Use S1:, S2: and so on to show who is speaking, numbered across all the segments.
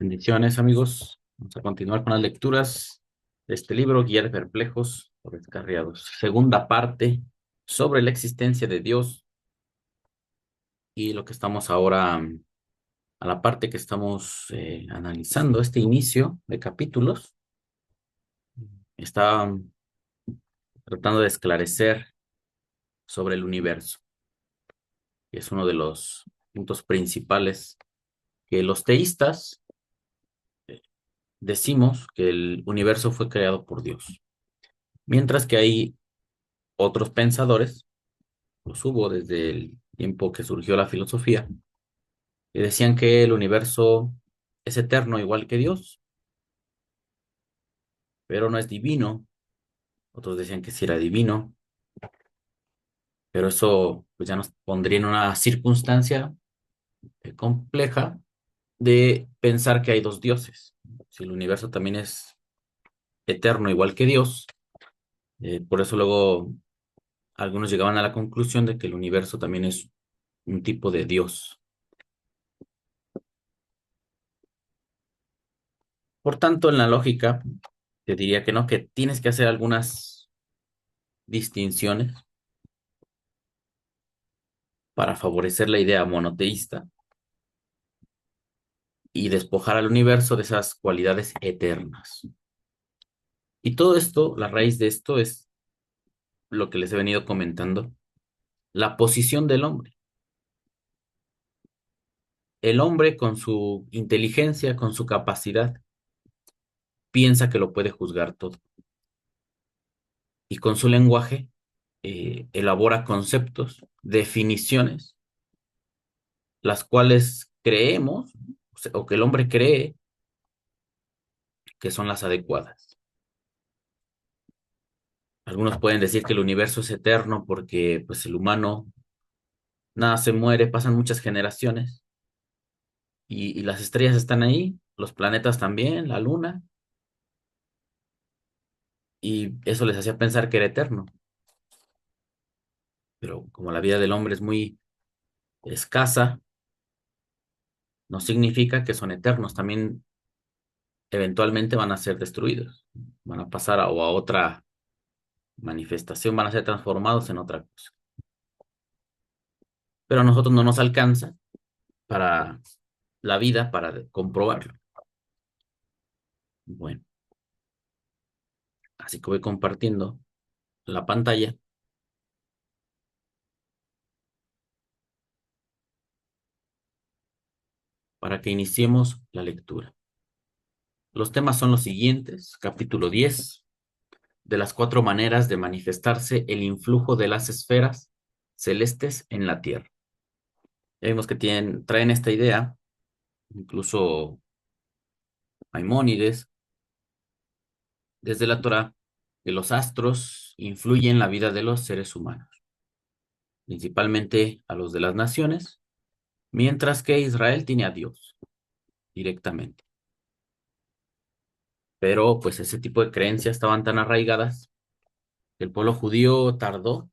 S1: Bendiciones, amigos. Vamos a continuar con las lecturas de este libro, Guía de Perplejos o Descarriados. Segunda parte sobre la existencia de Dios y lo que estamos ahora, a la parte que estamos analizando, este inicio de capítulos, está tratando de esclarecer sobre el universo. Y es uno de los puntos principales que los teístas decimos que el universo fue creado por Dios. Mientras que hay otros pensadores, los hubo desde el tiempo que surgió la filosofía, que decían que el universo es eterno igual que Dios, pero no es divino. Otros decían que sí era divino, pero eso pues ya nos pondría en una circunstancia compleja de pensar que hay dos dioses. Si el universo también es eterno igual que Dios, por eso luego algunos llegaban a la conclusión de que el universo también es un tipo de Dios. Por tanto, en la lógica, te diría que no, que tienes que hacer algunas distinciones para favorecer la idea monoteísta y despojar al universo de esas cualidades eternas. Y todo esto, la raíz de esto es lo que les he venido comentando, la posición del hombre. El hombre con su inteligencia, con su capacidad, piensa que lo puede juzgar todo. Y con su lenguaje elabora conceptos, definiciones, las cuales creemos, o que el hombre cree que son las adecuadas. Algunos pueden decir que el universo es eterno porque pues el humano nace, muere, pasan muchas generaciones y las estrellas están ahí, los planetas también, la luna, y eso les hacía pensar que era eterno. Pero como la vida del hombre es muy escasa, no significa que son eternos, también eventualmente van a ser destruidos, van a pasar o a otra manifestación, van a ser transformados en otra cosa. Pero a nosotros no nos alcanza para la vida para comprobarlo. Bueno, así que voy compartiendo la pantalla para que iniciemos la lectura. Los temas son los siguientes. Capítulo 10 de las cuatro maneras de manifestarse el influjo de las esferas celestes en la Tierra. Ya vimos que traen esta idea, incluso Maimónides, desde la Torá, que los astros influyen en la vida de los seres humanos, principalmente a los de las naciones, mientras que Israel tiene a Dios directamente. Pero pues ese tipo de creencias estaban tan arraigadas que el pueblo judío tardó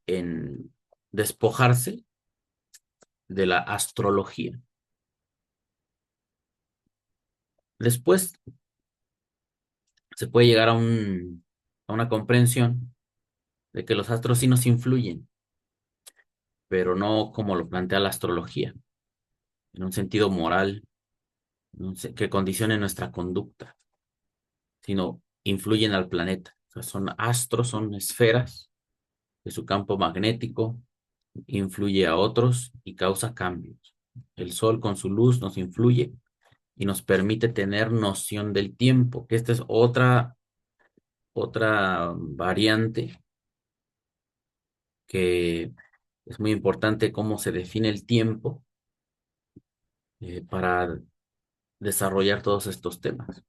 S1: en despojarse de la astrología. Después se puede llegar a una comprensión de que los astros sí nos influyen, pero no como lo plantea la astrología, en un sentido moral, que condicione nuestra conducta, sino influyen al planeta. O sea, son astros, son esferas de su campo magnético, influye a otros y causa cambios. El sol con su luz nos influye y nos permite tener noción del tiempo, que esta es otra variante que es muy importante cómo se define el tiempo para desarrollar todos estos temas.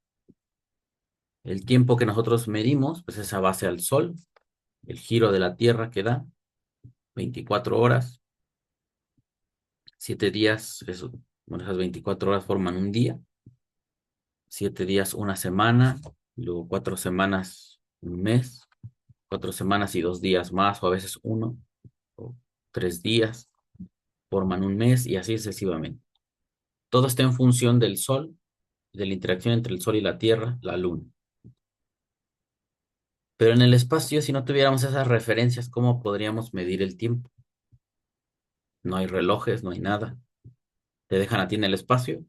S1: El tiempo que nosotros medimos, pues es a base al sol, el giro de la Tierra que da 24 horas, 7 días, eso, bueno, esas 24 horas forman un día, 7 días una semana, luego 4 semanas un mes, 4 semanas y 2 días más, o a veces uno, o 3 días, forman un mes y así sucesivamente. Todo está en función del Sol, de la interacción entre el Sol y la Tierra, la Luna. Pero en el espacio, si no tuviéramos esas referencias, ¿cómo podríamos medir el tiempo? No hay relojes, no hay nada. Te dejan a ti en el espacio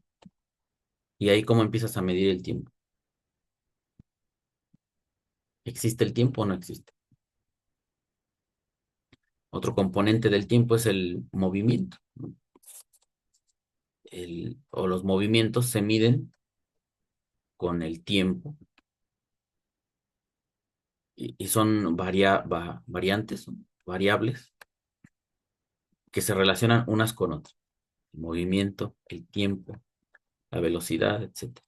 S1: y ahí cómo empiezas a medir el tiempo. ¿Existe el tiempo o no existe? Otro componente del tiempo es el movimiento. O los movimientos se miden con el tiempo y son variantes, son variables que se relacionan unas con otras. El movimiento, el tiempo, la velocidad, etc.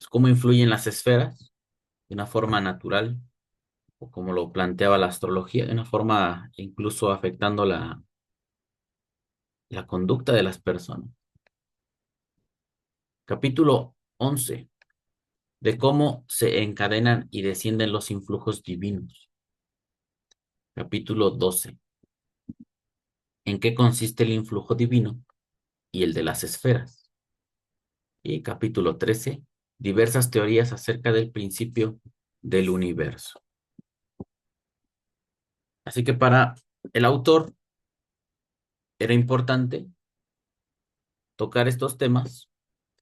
S1: ¿Cómo influyen las esferas de una forma natural o como lo planteaba la astrología, de una forma incluso afectando la conducta de las personas? Capítulo 11 de cómo se encadenan y descienden los influjos divinos. Capítulo 12. ¿En qué consiste el influjo divino y el de las esferas? Y capítulo 13. Diversas teorías acerca del principio del universo. Así que para el autor era importante tocar estos temas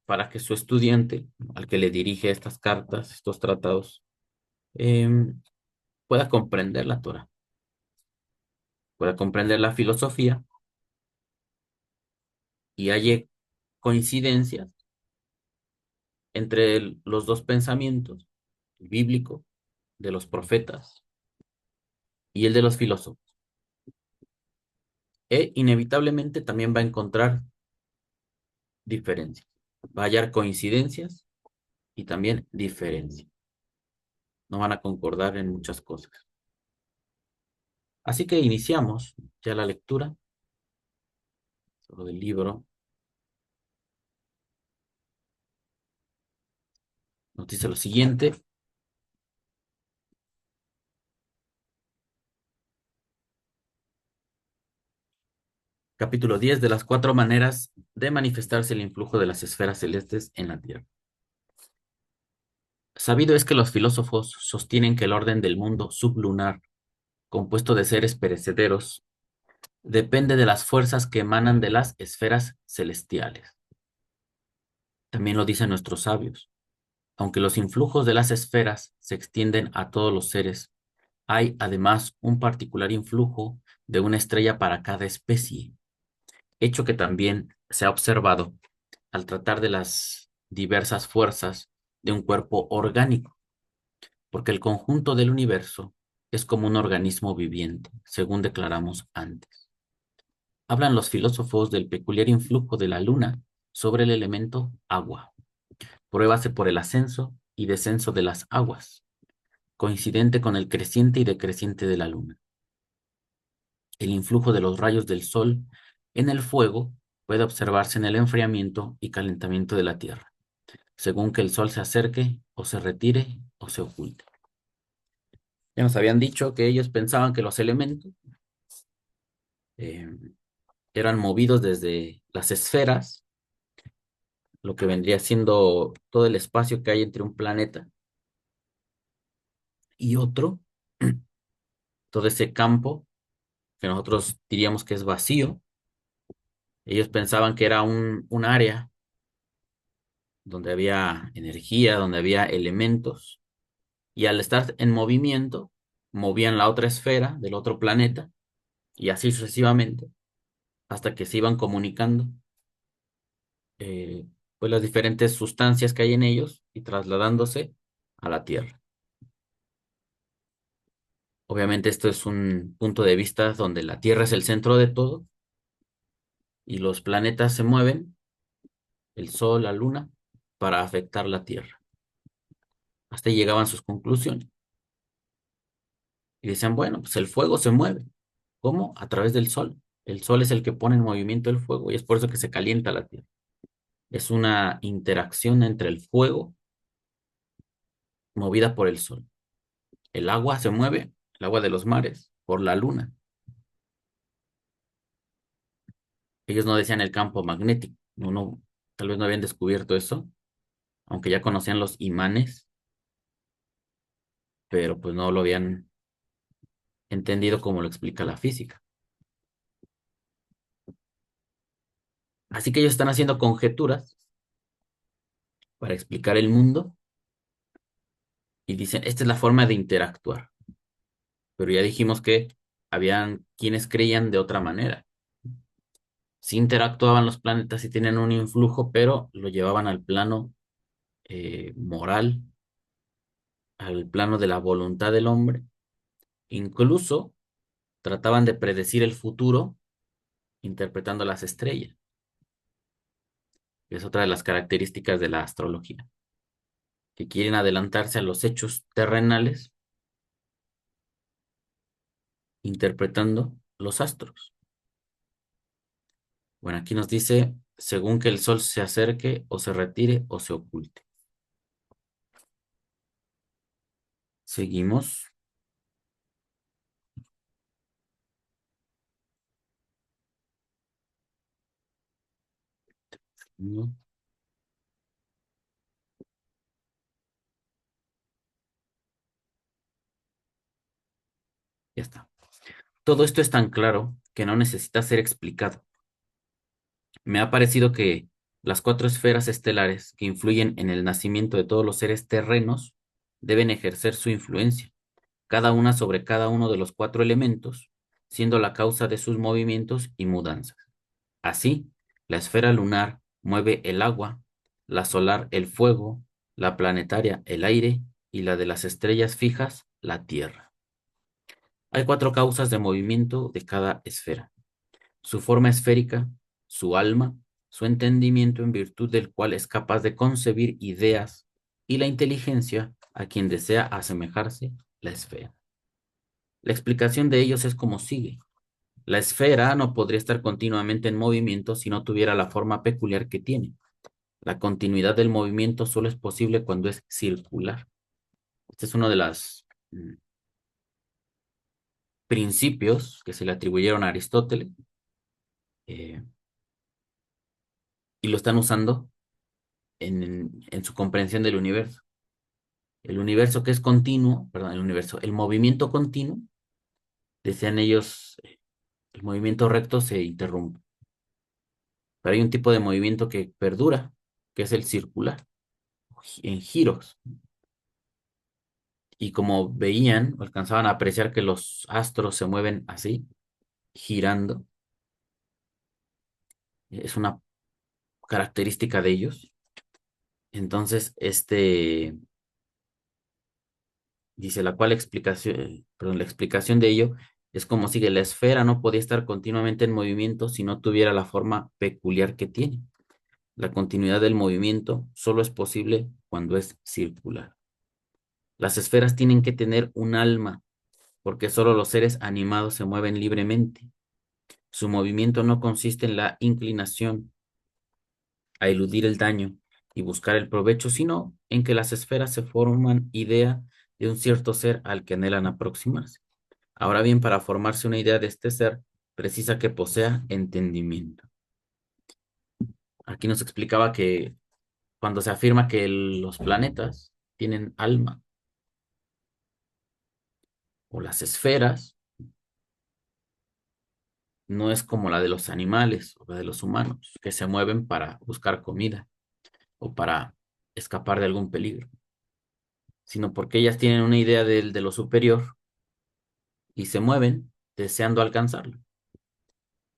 S1: para que su estudiante, al que le dirige estas cartas, estos tratados, pueda comprender la Torah, pueda comprender la filosofía y halle coincidencias entre los dos pensamientos, el bíblico de los profetas y el de los filósofos. E inevitablemente también va a encontrar diferencias, va a hallar coincidencias y también diferencias. No van a concordar en muchas cosas. Así que iniciamos ya la lectura sobre el libro. Nos dice lo siguiente. Capítulo 10 de las 4 maneras de manifestarse el influjo de las esferas celestes en la Tierra. Sabido es que los filósofos sostienen que el orden del mundo sublunar, compuesto de seres perecederos, depende de las fuerzas que emanan de las esferas celestiales. También lo dicen nuestros sabios. Aunque los influjos de las esferas se extienden a todos los seres, hay además un particular influjo de una estrella para cada especie, hecho que también se ha observado al tratar de las diversas fuerzas de un cuerpo orgánico, porque el conjunto del universo es como un organismo viviente, según declaramos antes. Hablan los filósofos del peculiar influjo de la luna sobre el elemento agua. Pruébase por el ascenso y descenso de las aguas, coincidente con el creciente y decreciente de la luna. El influjo de los rayos del sol en el fuego puede observarse en el enfriamiento y calentamiento de la tierra, según que el sol se acerque o se retire o se oculte. Ya nos habían dicho que ellos pensaban que los elementos eh, eran movidos desde las esferas, lo que vendría siendo todo el espacio que hay entre un planeta y otro, todo ese campo que nosotros diríamos que es vacío. Ellos pensaban que era un área donde había energía, donde había elementos, y al estar en movimiento, movían la otra esfera del otro planeta, y así sucesivamente, hasta que se iban comunicando, eh, pues las diferentes sustancias que hay en ellos y trasladándose a la Tierra. Obviamente esto es un punto de vista donde la Tierra es el centro de todo y los planetas se mueven, el Sol, la Luna, para afectar la Tierra. Hasta ahí llegaban sus conclusiones. Y decían, bueno, pues el fuego se mueve. ¿Cómo? A través del Sol. El Sol es el que pone en movimiento el fuego y es por eso que se calienta la Tierra. Es una interacción entre el fuego movida por el Sol. El agua se mueve, el agua de los mares, por la Luna. Ellos no decían el campo magnético, No, tal vez no habían descubierto eso, aunque ya conocían los imanes, pero pues no lo habían entendido como lo explica la física. Así que ellos están haciendo conjeturas para explicar el mundo y dicen, esta es la forma de interactuar. Pero ya dijimos que habían quienes creían de otra manera. Sí interactuaban los planetas y tenían un influjo, pero lo llevaban al plano moral, al plano de la voluntad del hombre. Incluso trataban de predecir el futuro interpretando las estrellas, que es otra de las características de la astrología, que quieren adelantarse a los hechos terrenales interpretando los astros. Bueno, aquí nos dice, según que el sol se acerque o se retire o se oculte. Seguimos. ¿No? Ya está. Todo esto es tan claro que no necesita ser explicado. Me ha parecido que las cuatro esferas estelares que influyen en el nacimiento de todos los seres terrenos deben ejercer su influencia, cada una sobre cada uno de los cuatro elementos, siendo la causa de sus movimientos y mudanzas. Así, la esfera lunar mueve el agua, la solar el fuego, la planetaria el aire y la de las estrellas fijas la tierra. Hay cuatro causas de movimiento de cada esfera: su forma esférica, su alma, su entendimiento en virtud del cual es capaz de concebir ideas, y la inteligencia a quien desea asemejarse la esfera. La explicación de ellos es como sigue. La esfera no podría estar continuamente en movimiento si no tuviera la forma peculiar que tiene. La continuidad del movimiento solo es posible cuando es circular. Este es uno de los principios que se le atribuyeron a Aristóteles, eh, y lo están usando en su comprensión del universo. El universo que es continuo, perdón, el movimiento continuo, decían ellos, el movimiento recto se interrumpe. Pero hay un tipo de movimiento que perdura, que es el circular, en giros. Y como veían, alcanzaban a apreciar que los astros se mueven así, girando, es una característica de ellos. Entonces, dice, la cual explicación, perdón, la explicación de ello es como sigue: la esfera no podía estar continuamente en movimiento si no tuviera la forma peculiar que tiene. La continuidad del movimiento solo es posible cuando es circular. Las esferas tienen que tener un alma, porque solo los seres animados se mueven libremente. Su movimiento no consiste en la inclinación a eludir el daño y buscar el provecho, sino en que las esferas se forman idea de un cierto ser al que anhelan aproximarse. Ahora bien, para formarse una idea de este ser, precisa que posea entendimiento. Aquí nos explicaba que cuando se afirma que los planetas tienen alma, o las esferas, no es como la de los animales o la de los humanos, que se mueven para buscar comida o para escapar de algún peligro, sino porque ellas tienen una idea de lo superior y se mueven deseando alcanzarlo.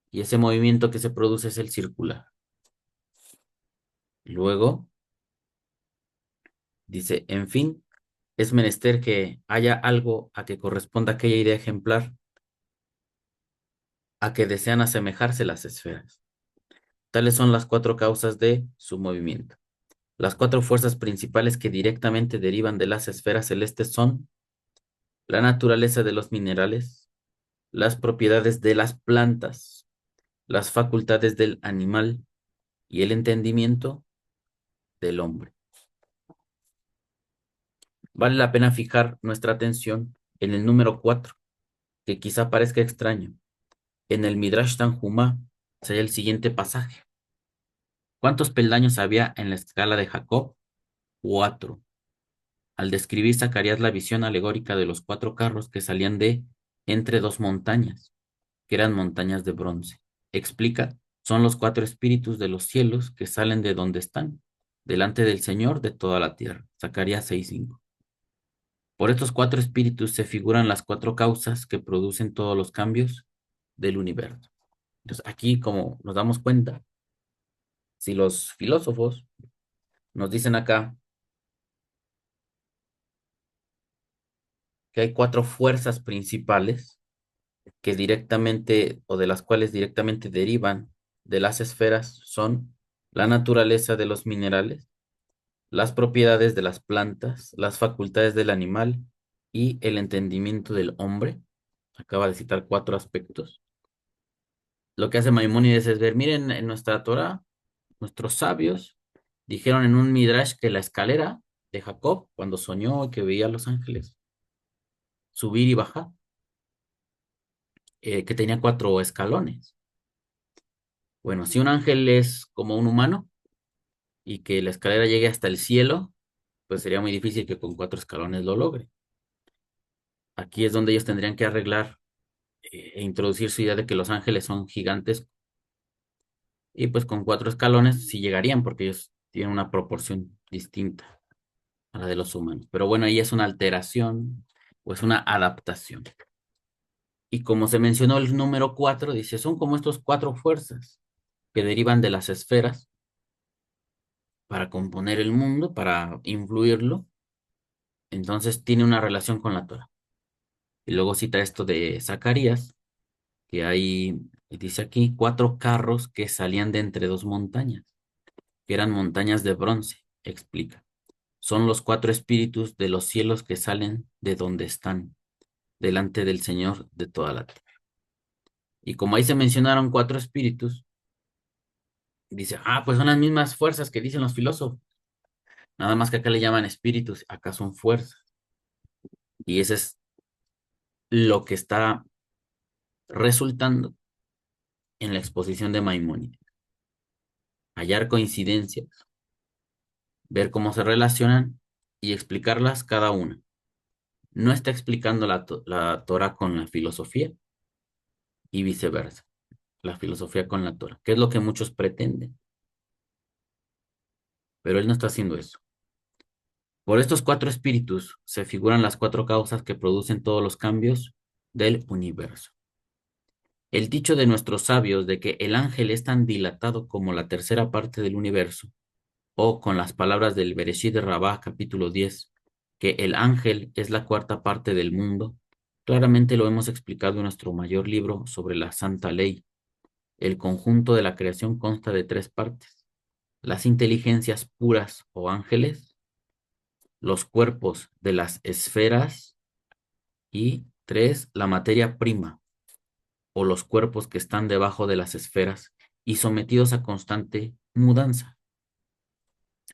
S1: Y ese movimiento que se produce es el circular. Luego dice, en fin, es menester que haya algo a que corresponda aquella idea ejemplar a que desean asemejarse las esferas. Tales son las cuatro causas de su movimiento. Las cuatro fuerzas principales que directamente derivan de las esferas celestes son la naturaleza de los minerales, las propiedades de las plantas, las facultades del animal y el entendimiento del hombre. Vale la pena fijar nuestra atención en el número 4, que quizá parezca extraño. En el Midrash Tanjumá se halla el siguiente pasaje. ¿Cuántos peldaños había en la escala de Jacob? Cuatro. Al describir Zacarías la visión alegórica de los cuatro carros que salían de entre dos montañas, que eran montañas de bronce. Explica, son los cuatro espíritus de los cielos que salen de donde están, delante del Señor de toda la tierra. Zacarías 6:5. Por estos cuatro espíritus se figuran las cuatro causas que producen todos los cambios del universo. Entonces, aquí, como nos damos cuenta, si los filósofos nos dicen acá que hay cuatro fuerzas principales que directamente o de las cuales directamente derivan de las esferas son la naturaleza de los minerales, las propiedades de las plantas, las facultades del animal y el entendimiento del hombre. Acaba de citar cuatro aspectos. Lo que hace Maimónides es ver, miren, en nuestra Torah, nuestros sabios dijeron en un Midrash que la escalera de Jacob, cuando soñó que veía a los ángeles subir y bajar, que tenía cuatro escalones. Bueno, si un ángel es como un humano y que la escalera llegue hasta el cielo, pues sería muy difícil que con cuatro escalones lo logre. Aquí es donde ellos tendrían que arreglar e introducir su idea de que los ángeles son gigantes y pues con cuatro escalones sí llegarían porque ellos tienen una proporción distinta a la de los humanos. Pero bueno, ahí es una alteración o es una adaptación. Y como se mencionó el número cuatro, dice, son como estos cuatro fuerzas que derivan de las esferas para componer el mundo, para influirlo. Entonces tiene una relación con la Torah. Y luego cita esto de Zacarías, que hay, dice aquí, cuatro carros que salían de entre dos montañas, que eran montañas de bronce, explica. Son los cuatro espíritus de los cielos que salen de donde están, delante del Señor de toda la tierra. Y como ahí se mencionaron cuatro espíritus, dice, pues son las mismas fuerzas que dicen los filósofos, nada más que acá le llaman espíritus, acá son fuerzas. Y eso es lo que está resultando en la exposición de Maimónides. Hallar coincidencias, ver cómo se relacionan y explicarlas cada una. No está explicando la Torah con la filosofía y viceversa, la filosofía con la Torah, que es lo que muchos pretenden, pero él no está haciendo eso. Por estos cuatro espíritus se figuran las cuatro causas que producen todos los cambios del universo. El dicho de nuestros sabios de que el ángel es tan dilatado como la tercera parte del universo, o con las palabras del Bereshit de Rabá, capítulo 10, que el ángel es la cuarta parte del mundo, claramente lo hemos explicado en nuestro mayor libro sobre la Santa Ley. El conjunto de la creación consta de tres partes: las inteligencias puras o ángeles, los cuerpos de las esferas y tres, la materia prima o los cuerpos que están debajo de las esferas y sometidos a constante mudanza.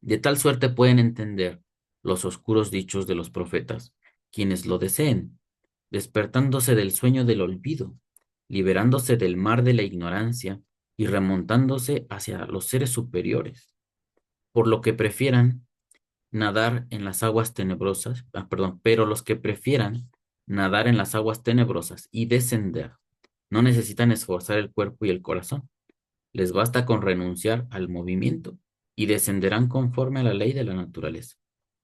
S1: De tal suerte pueden entender los oscuros dichos de los profetas, quienes lo deseen, despertándose del sueño del olvido, liberándose del mar de la ignorancia y remontándose hacia los seres superiores, por lo que prefieran nadar en las aguas tenebrosas, pero los que prefieran nadar en las aguas tenebrosas y descender, no necesitan esforzar el cuerpo y el corazón. Les basta con renunciar al movimiento y descenderán conforme a la ley de la naturaleza.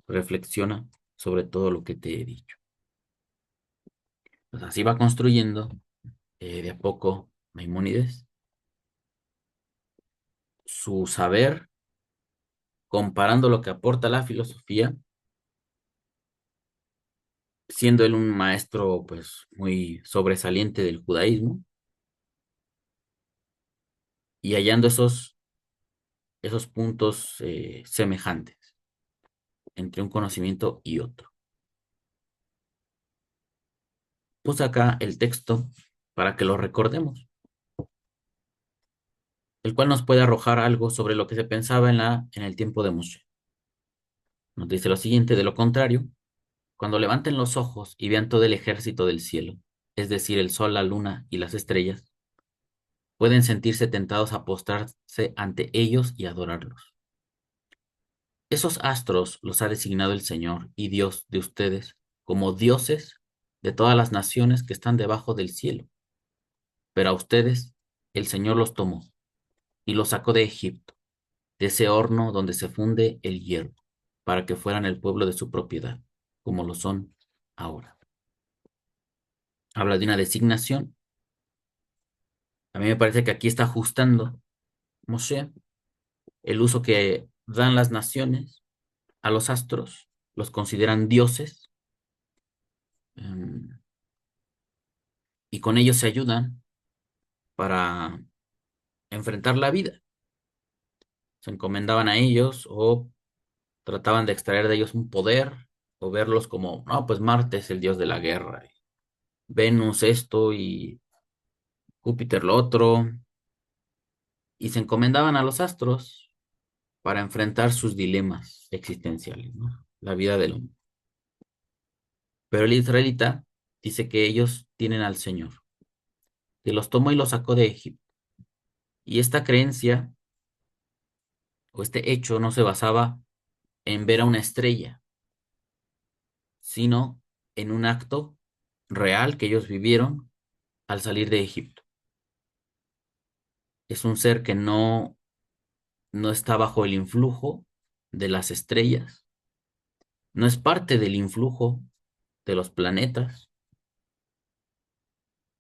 S1: Reflexiona sobre todo lo que te he dicho. Pues así va construyendo de a poco Maimónides su saber, comparando lo que aporta la filosofía, siendo él un maestro pues muy sobresaliente del judaísmo y hallando esos puntos semejantes entre un conocimiento y otro. Puse acá el texto para que lo recordemos, el cual nos puede arrojar algo sobre lo que se pensaba en el tiempo de Moshe. Nos dice lo siguiente: de lo contrario, cuando levanten los ojos y vean todo el ejército del cielo, es decir, el sol, la luna y las estrellas, pueden sentirse tentados a postrarse ante ellos y adorarlos. Esos astros los ha designado el Señor y Dios de ustedes como dioses de todas las naciones que están debajo del cielo. Pero a ustedes el Señor los tomó y los sacó de Egipto, de ese horno donde se funde el hierro, para que fueran el pueblo de su propiedad, como lo son ahora. Habla de una designación. A mí me parece que aquí está ajustando Moshe el uso que dan las naciones a los astros, los consideran dioses, em, y con ellos se ayudan para enfrentar la vida. Se encomendaban a ellos o trataban de extraer de ellos un poder o verlos como, no, pues Marte es el dios de la guerra, y Venus esto y Júpiter lo otro, y se encomendaban a los astros para enfrentar sus dilemas existenciales, ¿no? La vida del hombre. Pero el israelita dice que ellos tienen al Señor, que los tomó y los sacó de Egipto. Y esta creencia o este hecho no se basaba en ver a una estrella, sino en un acto real que ellos vivieron al salir de Egipto. Es un ser que no está bajo el influjo de las estrellas, no es parte del influjo de los planetas,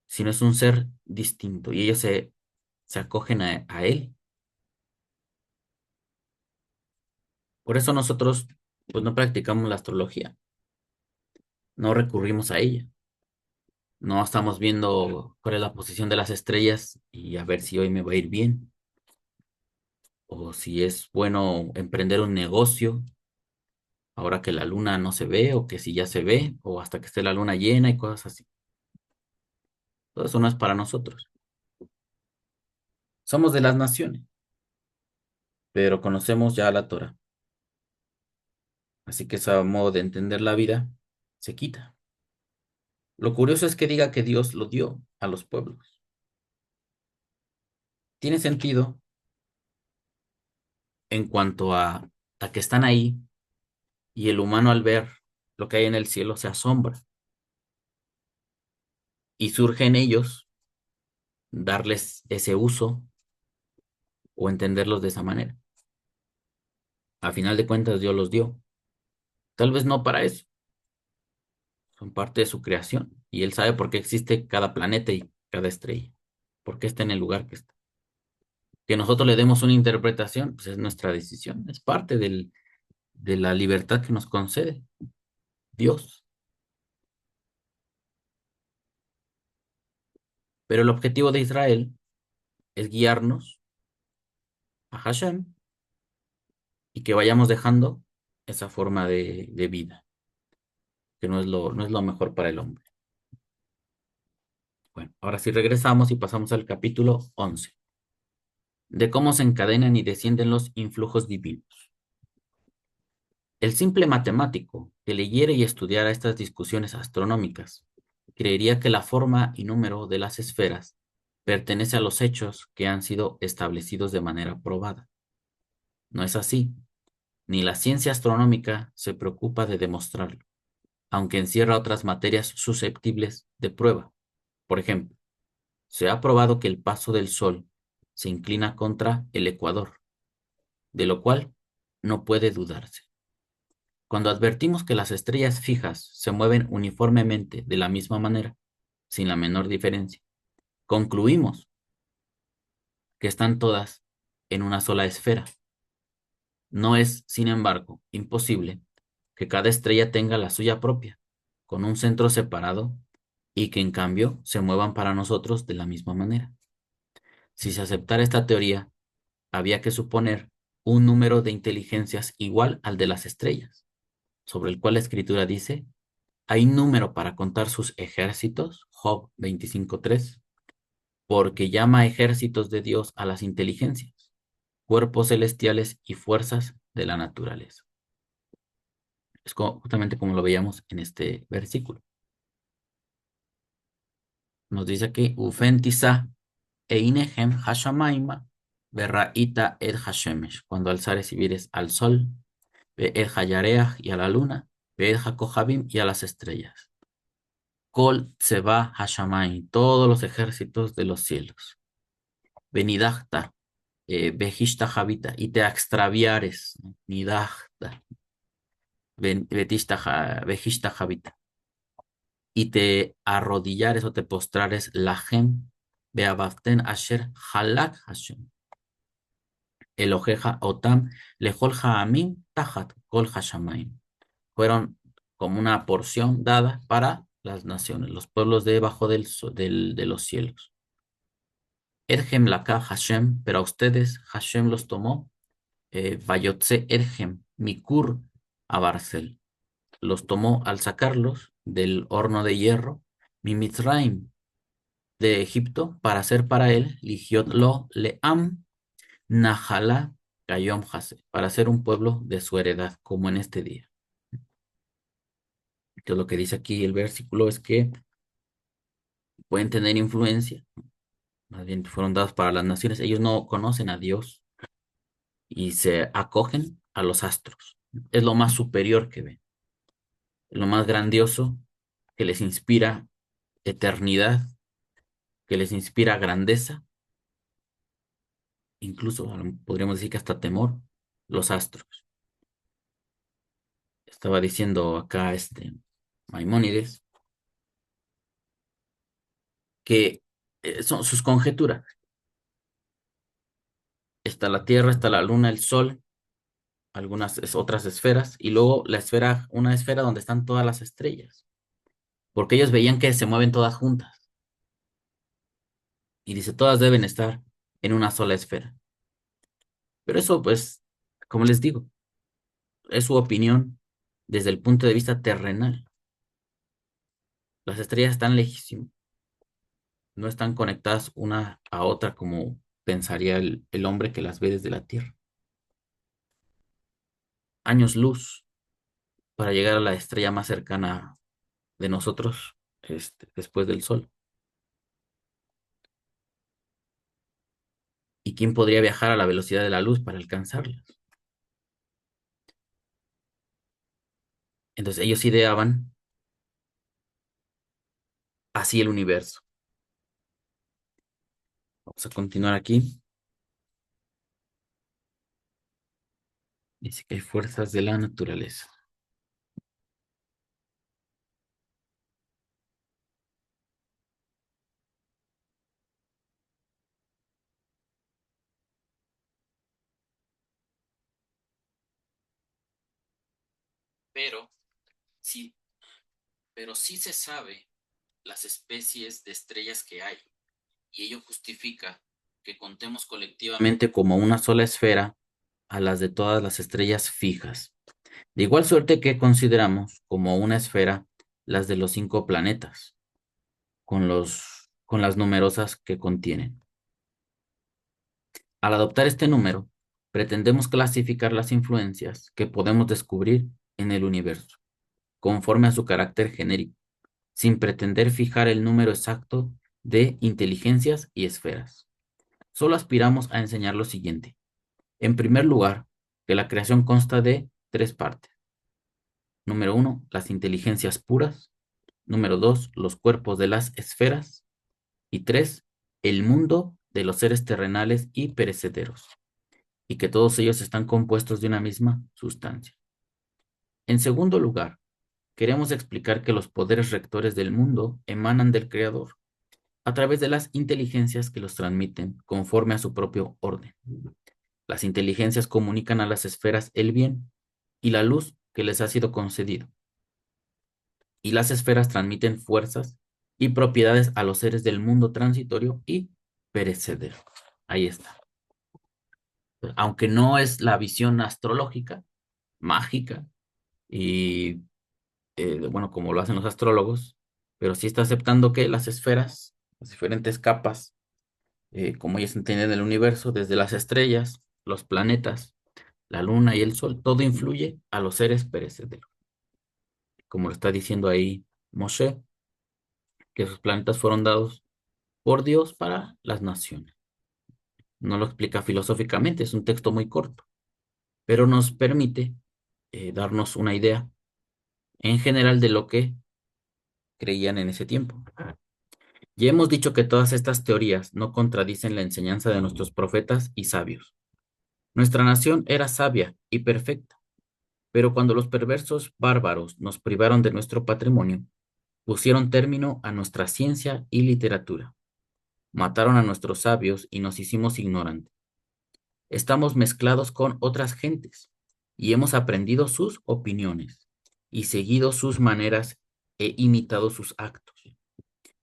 S1: sino es un ser distinto y ellos se acogen a él. Por eso nosotros pues no practicamos la astrología, no recurrimos a ella, no estamos viendo cuál es la posición de las estrellas y a ver si hoy me va a ir bien o si es bueno emprender un negocio ahora que la luna no se ve o que si ya se ve o hasta que esté la luna llena y cosas así. Todo eso no es para nosotros. Somos de las naciones, pero conocemos ya la Torah. Así que ese modo de entender la vida se quita. Lo curioso es que diga que Dios lo dio a los pueblos. Tiene sentido en cuanto a que están ahí y el humano al ver lo que hay en el cielo se asombra y surge en ellos darles ese uso o entenderlos de esa manera. A final de cuentas Dios los dio. Tal vez no para eso, son parte de su creación y Él sabe por qué existe cada planeta y cada estrella, por qué está en el lugar que está. Que nosotros le demos una interpretación, pues es nuestra decisión, es parte de la libertad que nos concede Dios. Pero el objetivo de Israel es guiarnos a Hashem y que vayamos dejando esa forma de vida, que no es lo mejor para el hombre. Bueno, ahora sí regresamos y pasamos al capítulo 11, de cómo se encadenan y descienden los influjos divinos. El simple matemático que leyera y estudiara estas discusiones astronómicas creería que la forma y número de las esferas pertenece a los hechos que han sido establecidos de manera probada. No es así, ni la ciencia astronómica se preocupa de demostrarlo, aunque encierra otras materias susceptibles de prueba. Por ejemplo, se ha probado que el paso del Sol se inclina contra el ecuador, de lo cual no puede dudarse. Cuando advertimos que las estrellas fijas se mueven uniformemente de la misma manera, sin la menor diferencia, concluimos que están todas en una sola esfera. No es, sin embargo, imposible que cada estrella tenga la suya propia, con un centro separado, y que en cambio se muevan para nosotros de la misma manera. Si se aceptara esta teoría, había que suponer un número de inteligencias igual al de las estrellas, sobre el cual la escritura dice: hay número para contar sus ejércitos, Job 25:3, porque llama ejércitos de Dios a las inteligencias, cuerpos celestiales y fuerzas de la naturaleza. Es justamente como lo veíamos en este versículo. Nos dice aquí, Ufentisa, Einehem Hashamaima, Berraita Ed Hashemesh, cuando alzares y vieres al sol, Ve Ed Hayareach y a la luna, Ve Ed Hakohabim y a las estrellas. Kol Tseba Hashamayim, todos los ejércitos de los cielos. Benidachta, Behishta Javita, y te extraviares, ¿no? Nidachta, Behishta Javita, y te arrodillares o te postrares, Lahem, Beabaften Asher Halak Hashem. Elojeja Otam, Lejol Haamim, Tajat, Kol Hashamaim. Fueron como una porción dada para las naciones, los pueblos debajo de los cielos. Erhem Laka Hashem, pero a ustedes Hashem los tomó, Vayotze Erhem, Mikur a Barcel. Los tomó al sacarlos del horno de hierro, Mimitzraim, de Egipto, para hacer para él, Ligiot lo Leam, Nahalá Kayom Hase, para ser un pueblo de su heredad, como en este día. Entonces, lo que dice aquí el versículo es que pueden tener influencia, más bien fueron dados para las naciones. Ellos no conocen a Dios y se acogen a los astros. Es lo más superior que ven, es lo más grandioso que les inspira eternidad, que les inspira grandeza, incluso podríamos decir que hasta temor, los astros. Estaba diciendo acá Maimónides que son sus conjeturas. Está la Tierra, está la Luna, el Sol, otras esferas, y luego una esfera donde están todas las estrellas, porque ellos veían que se mueven todas juntas, y dice, todas deben estar en una sola esfera. Pero eso, pues, como les digo, es su opinión desde el punto de vista terrenal. Las estrellas están lejísimas, no están conectadas una a otra como pensaría el hombre que las ve desde la Tierra. Años luz para llegar a la estrella más cercana de nosotros, después del Sol. ¿Y quién podría viajar a la velocidad de la luz para alcanzarlas? Entonces ellos ideaban así el universo. Vamos a continuar aquí. Dice que hay fuerzas de la naturaleza. Pero sí, pero sí se sabe las especies de estrellas que hay, y ello justifica que contemos colectivamente como una sola esfera a las de todas las estrellas fijas. De igual suerte que consideramos como una esfera las de los 5 planetas, con las numerosas que contienen. Al adoptar este número, pretendemos clasificar las influencias que podemos descubrir en el universo, conforme a su carácter genérico, sin pretender fijar el número exacto de inteligencias y esferas. Solo aspiramos a enseñar lo siguiente. En primer lugar, que la creación consta de 3 partes. Número 1, las inteligencias puras. Número 2, los cuerpos de las esferas. Y 3, el mundo de los seres terrenales y perecederos, y que todos ellos están compuestos de una misma sustancia. En segundo lugar, queremos explicar que los poderes rectores del mundo emanan del Creador, a través de las inteligencias que los transmiten conforme a su propio orden. Las inteligencias comunican a las esferas el bien y la luz que les ha sido concedido, y las esferas transmiten fuerzas y propiedades a los seres del mundo transitorio y perecedero. Ahí está. Aunque no es la visión astrológica, mágica, y bueno, como lo hacen los astrólogos, pero sí está aceptando que las esferas, las diferentes capas, como ellos entienden el universo, desde las estrellas, los planetas, la luna y el sol, todo influye a los seres perecederos. Como lo está diciendo ahí Moshe, que esos planetas fueron dados por Dios para las naciones. No lo explica filosóficamente, es un texto muy corto, pero nos permite darnos una idea en general de lo que creían en ese tiempo. Ya hemos dicho que todas estas teorías no contradicen la enseñanza de nuestros profetas y sabios. Nuestra nación era sabia y perfecta, pero cuando los perversos bárbaros nos privaron de nuestro patrimonio, pusieron término a nuestra ciencia y literatura, mataron a nuestros sabios y nos hicimos ignorantes. Estamos mezclados con otras gentes y hemos aprendido sus opiniones y seguido sus maneras e imitado sus actos.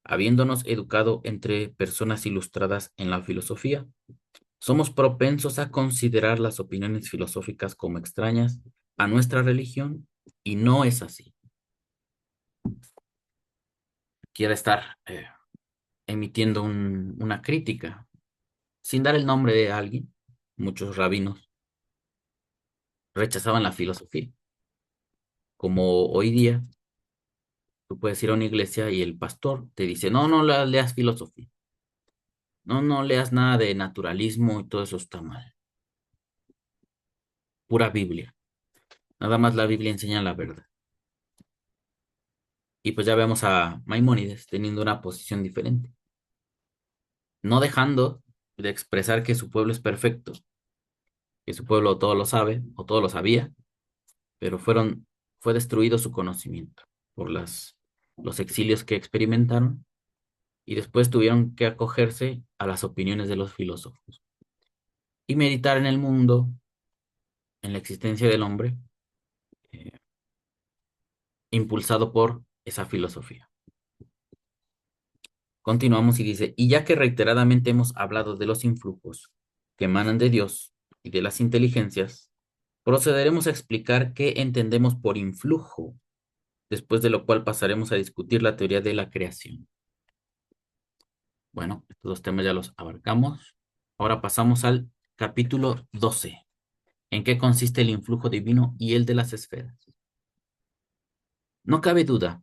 S1: Habiéndonos educado entre personas ilustradas en la filosofía, somos propensos a considerar las opiniones filosóficas como extrañas a nuestra religión y no es así. Quiere estar emitiendo una crítica sin dar el nombre de alguien. Muchos rabinos rechazaban la filosofía, como hoy día tú puedes ir a una iglesia y el pastor te dice, no, no leas filosofía, no, no leas nada de naturalismo y todo eso está mal, pura Biblia, nada más la Biblia enseña la verdad. Y pues ya vemos a Maimónides teniendo una posición diferente, no dejando de expresar que su pueblo es perfecto, que su pueblo todo lo sabe o todo lo sabía, pero fue destruido su conocimiento por los exilios que experimentaron y después tuvieron que acogerse a las opiniones de los filósofos y meditar en el mundo, en la existencia del hombre, eh, impulsado por esa filosofía. Continuamos y dice, y ya que reiteradamente hemos hablado de los influjos que emanan de Dios y de las inteligencias, procederemos a explicar qué entendemos por influjo, después de lo cual pasaremos a discutir la teoría de la creación. Bueno, estos dos temas ya los abarcamos. Ahora pasamos al capítulo 12. ¿En qué consiste el influjo divino y el de las esferas? No cabe duda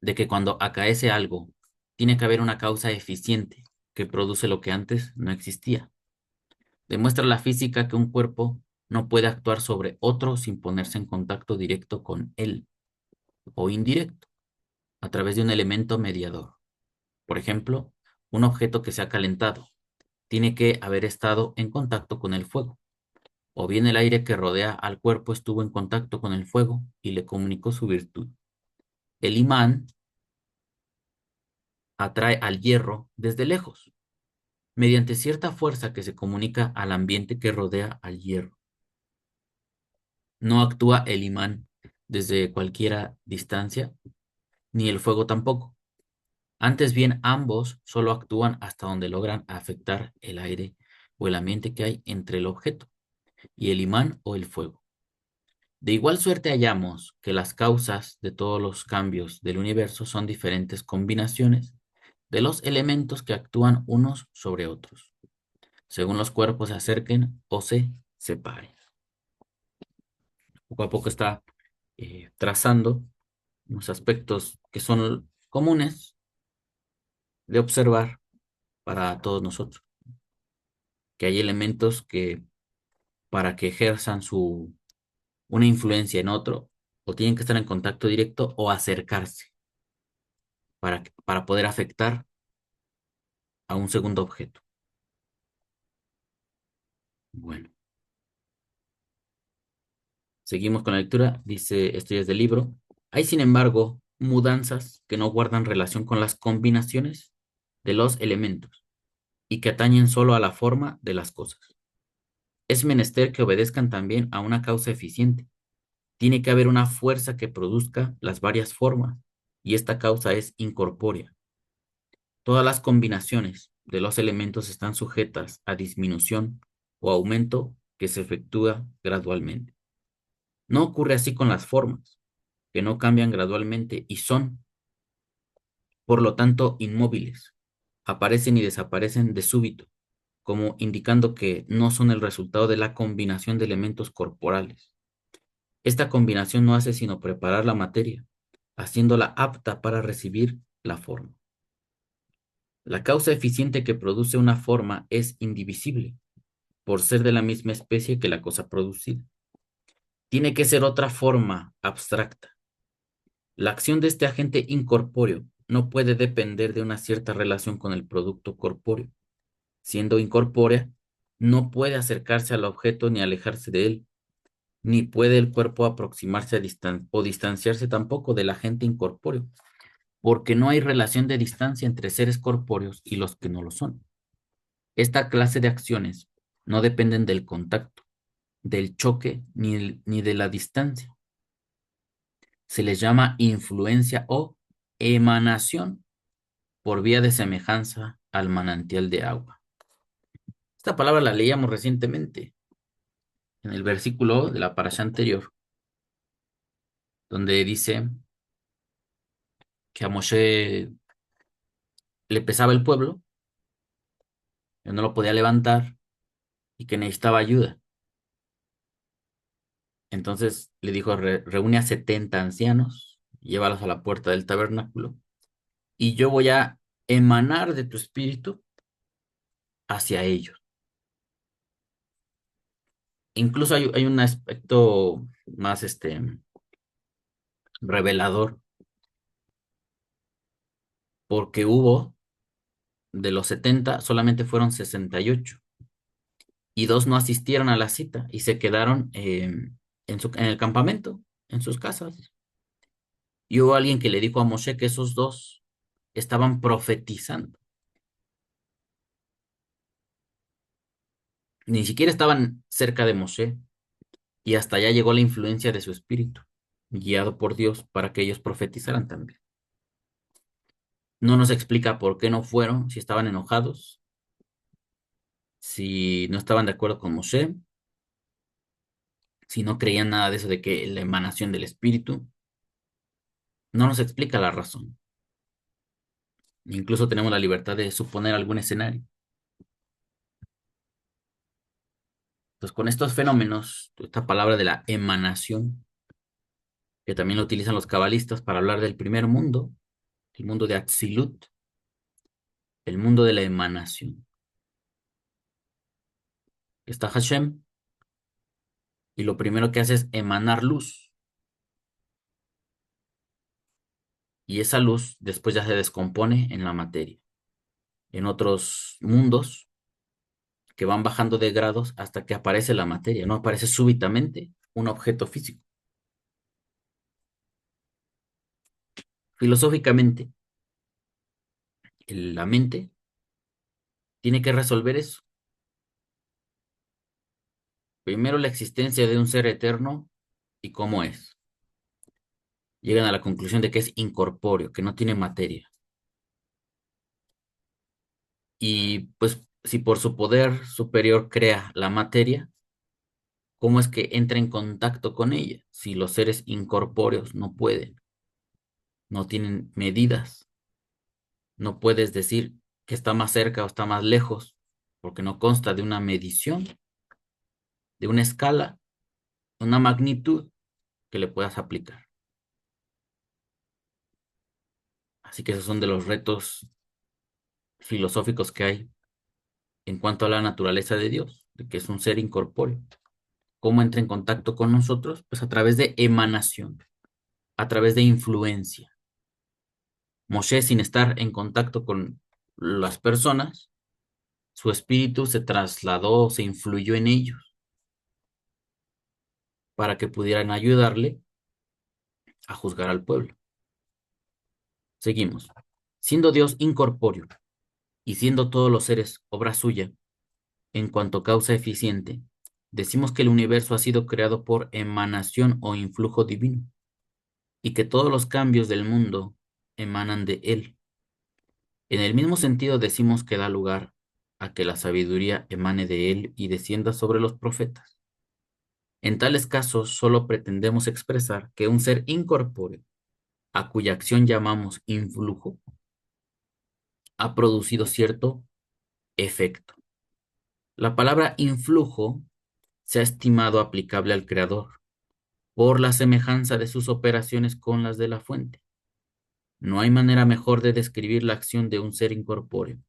S1: de que cuando acaece algo, tiene que haber una causa eficiente que produce lo que antes no existía. Demuestra la física que un cuerpo no puede actuar sobre otro sin ponerse en contacto directo con él o indirecto, a través de un elemento mediador. Por ejemplo, un objeto que se ha calentado tiene que haber estado en contacto con el fuego, o bien el aire que rodea al cuerpo estuvo en contacto con el fuego y le comunicó su virtud. El imán atrae al hierro desde lejos, mediante cierta fuerza que se comunica al ambiente que rodea al hierro. No actúa el imán desde cualquier distancia, ni el fuego tampoco. Antes bien, ambos solo actúan hasta donde logran afectar el aire o el ambiente que hay entre el objeto y el imán o el fuego. De igual suerte hallamos que las causas de todos los cambios del universo son diferentes combinaciones de los elementos que actúan unos sobre otros, según los cuerpos se acerquen o se separen. Poco a poco está trazando unos aspectos que son comunes de observar para todos nosotros, que hay elementos que para que ejerzan una influencia en otro, o tienen que estar en contacto directo o acercarse para poder afectar a un segundo objeto. Bueno, seguimos con la lectura. Dice, esto ya es del libro. Hay, sin embargo, mudanzas que no guardan relación con las combinaciones de los elementos y que atañen solo a la forma de las cosas. Es menester que obedezcan también a una causa eficiente. Tiene que haber una fuerza que produzca las varias formas, y esta causa es incorpórea. Todas las combinaciones de los elementos están sujetas a disminución o aumento que se efectúa gradualmente. No ocurre así con las formas, que no cambian gradualmente y son, por lo tanto, inmóviles. Aparecen y desaparecen de súbito, como indicando que no son el resultado de la combinación de elementos corporales. Esta combinación no hace sino preparar la materia, haciéndola apta para recibir la forma. La causa eficiente que produce una forma es indivisible, por ser de la misma especie que la cosa producida. Tiene que ser otra forma abstracta. La acción de este agente incorpóreo no puede depender de una cierta relación con el producto corpóreo. Siendo incorpórea, no puede acercarse al objeto ni alejarse de él, ni puede el cuerpo aproximarse o distanciarse tampoco del agente incorpóreo, porque no hay relación de distancia entre seres corpóreos y los que no lo son. Esta clase de acciones no dependen del contacto, del choque ni de la distancia. Se les llama influencia o emanación por vía de semejanza al manantial de agua. Esta palabra la leíamos recientemente en el versículo de la parasha anterior, donde dice que a Moshe le pesaba el pueblo, que no lo podía levantar y que necesitaba ayuda. Entonces le dijo, reúne a 70 ancianos, llévalos a la puerta del tabernáculo, y yo voy a emanar de tu espíritu hacia ellos. Incluso hay un aspecto más revelador, porque hubo, de los 70 solamente fueron 68 y dos no asistieron a la cita y se quedaron en el campamento, en sus casas. Y hubo alguien que le dijo a Moshe que esos dos estaban profetizando. Ni siquiera estaban cerca de Moshe y hasta allá llegó la influencia de su espíritu, guiado por Dios para que ellos profetizaran también. No nos explica por qué no fueron, si estaban enojados, si no estaban de acuerdo con Moshe, si no creían nada de eso de que la emanación del espíritu. No nos explica la razón. Incluso tenemos la libertad de suponer algún escenario. Entonces, con estos fenómenos, esta palabra de la emanación, que también lo utilizan los cabalistas para hablar del primer mundo, el mundo de Atzilut, el mundo de la emanación. Está Hashem y lo primero que hace es emanar luz. Y esa luz después ya se descompone en la materia. En otros mundos que van bajando de grados hasta que aparece la materia, no aparece súbitamente un objeto físico. Filosóficamente, la mente tiene que resolver eso. Primero, la existencia de un ser eterno y cómo es. Llegan a la conclusión de que es incorpóreo, que no tiene materia. Y pues si por su poder superior crea la materia, ¿cómo es que entra en contacto con ella? Si los seres incorpóreos no pueden, no tienen medidas, no puedes decir que está más cerca o está más lejos, porque no consta de una medición, de una escala, una magnitud que le puedas aplicar. Así que esos son de los retos filosóficos que hay en cuanto a la naturaleza de Dios, de que es un ser incorpóreo. ¿Cómo entra en contacto con nosotros? Pues a través de emanación, a través de influencia. Moshe, sin estar en contacto con las personas, su espíritu se trasladó, se influyó en ellos para que pudieran ayudarle a juzgar al pueblo. Seguimos. Siendo Dios incorpóreo y siendo todos los seres obra suya, en cuanto a causa eficiente, decimos que el universo ha sido creado por emanación o influjo divino y que todos los cambios del mundo emanan de él. En el mismo sentido decimos que da lugar a que la sabiduría emane de él y descienda sobre los profetas. En tales casos solo pretendemos expresar que un ser incorpóreo, a cuya acción llamamos influjo, ha producido cierto efecto. La palabra influjo se ha estimado aplicable al Creador por la semejanza de sus operaciones con las de la fuente. No hay manera mejor de describir la acción de un ser incorpóreo.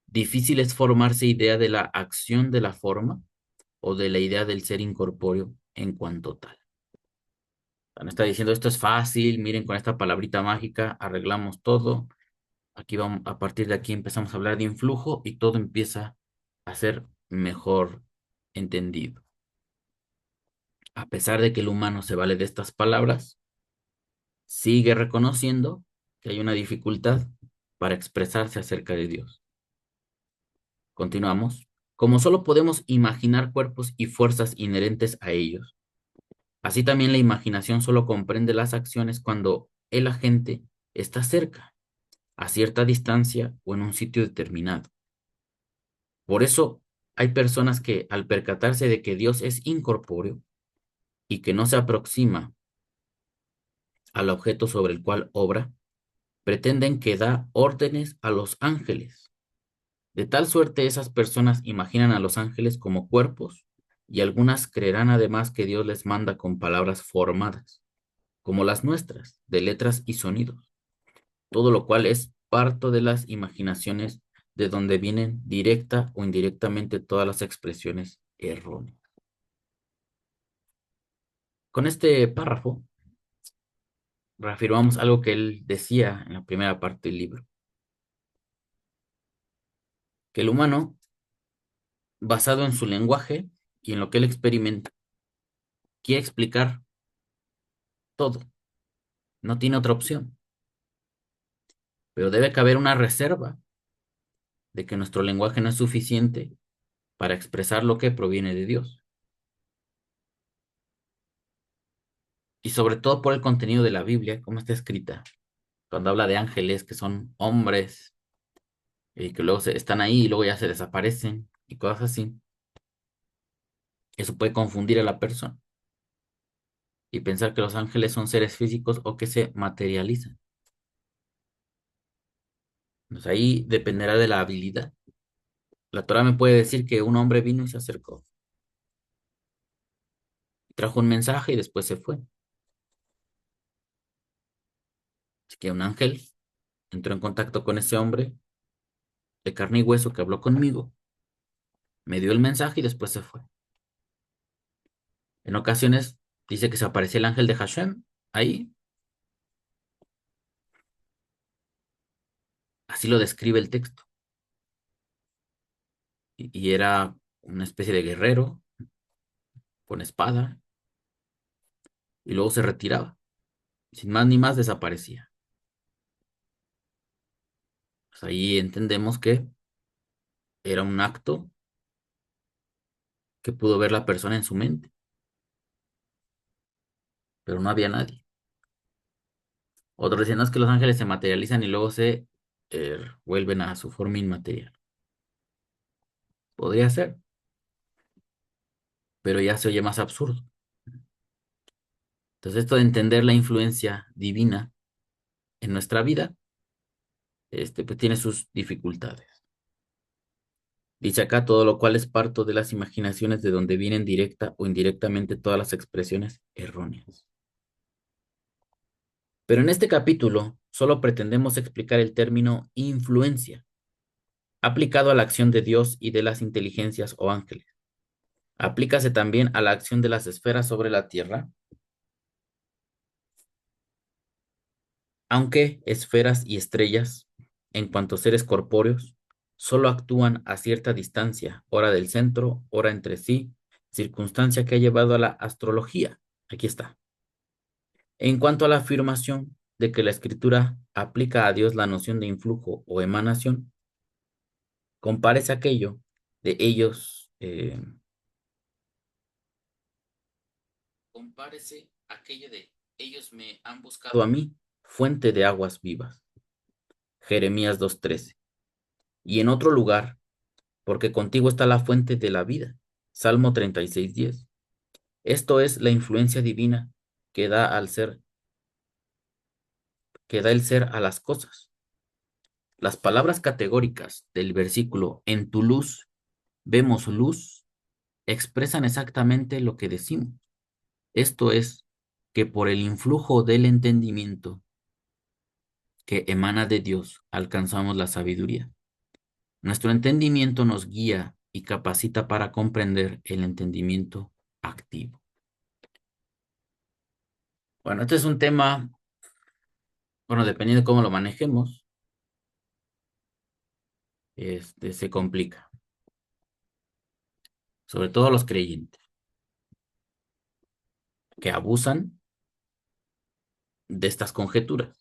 S1: Difícil es formarse idea de la acción de la forma o de la idea del ser incorpóreo en cuanto tal. No está diciendo esto es fácil, miren con esta palabrita mágica arreglamos todo. Aquí vamos, a partir de aquí empezamos a hablar de influjo y todo empieza a ser mejor entendido. A pesar de que el humano se vale de estas palabras, sigue reconociendo que hay una dificultad para expresarse acerca de Dios. Continuamos. Como solo podemos imaginar cuerpos y fuerzas inherentes a ellos, así también la imaginación solo comprende las acciones cuando el agente está cerca, a cierta distancia o en un sitio determinado. Por eso hay personas que, al percatarse de que Dios es incorpóreo y que no se aproxima al objeto sobre el cual obra, pretenden que da órdenes a los ángeles. De tal suerte esas personas imaginan a los ángeles como cuerpos y algunas creerán además que Dios les manda con palabras formadas, como las nuestras, de letras y sonidos, todo lo cual es parto de las imaginaciones de donde vienen directa o indirectamente todas las expresiones erróneas. Con este párrafo reafirmamos algo que él decía en la primera parte del libro, que el humano, basado en su lenguaje y en lo que él experimenta, quiere explicar todo, no tiene otra opción, pero debe caber una reserva de que nuestro lenguaje no es suficiente para expresar lo que proviene de Dios, y sobre todo por el contenido de la Biblia, como está escrita, cuando habla de ángeles que son hombres y que luego están ahí y luego ya se desaparecen y cosas así, eso puede confundir a la persona y pensar que los ángeles son seres físicos o que se materializan. Pues ahí dependerá de la habilidad. La Torah me puede decir que un hombre vino y se acercó, trajo un mensaje y después se fue. Así que un ángel entró en contacto con ese hombre de carne y hueso que habló conmigo, me dio el mensaje y después se fue. En ocasiones dice que se aparecía el ángel de Hashem ahí, así lo describe el texto. Y era una especie de guerrero con espada y luego se retiraba. Sin más ni más desaparecía. Pues ahí entendemos que era un acto que pudo ver la persona en su mente, pero no había nadie. Otros dicen, no, es que los ángeles se materializan y luego se vuelven a su forma inmaterial. Podría ser, pero ya se oye más absurdo. Entonces, esto de entender la influencia divina en nuestra vida, pues tiene sus dificultades. Dice acá, todo lo cual es parto de las imaginaciones de donde vienen directa o indirectamente todas las expresiones erróneas. Pero en este capítulo solo pretendemos explicar el término influencia, aplicado a la acción de Dios y de las inteligencias o ángeles. Aplícase también a la acción de las esferas sobre la tierra, aunque esferas y estrellas, en cuanto a seres corpóreos, solo actúan a cierta distancia, hora del centro, hora entre sí, circunstancia que ha llevado a la astrología. Aquí está. En cuanto a la afirmación de que la escritura aplica a Dios la noción de influjo o emanación, compárese aquello de ellos, compárese aquello de ellos me han buscado a mí, fuente de aguas vivas. Jeremías 2:13. Y en otro lugar, porque contigo está la fuente de la vida. Salmo 36:10. Esto es la influencia divina que da al ser, que da el ser a las cosas. Las palabras categóricas del versículo en tu luz vemos luz expresan exactamente lo que decimos. Esto es que por el influjo del entendimiento que emana de Dios, alcanzamos la sabiduría. Nuestro entendimiento nos guía y capacita para comprender el entendimiento activo. Bueno, este es un tema, bueno, dependiendo de cómo lo manejemos, se complica, sobre todo los creyentes, que abusan de estas conjeturas.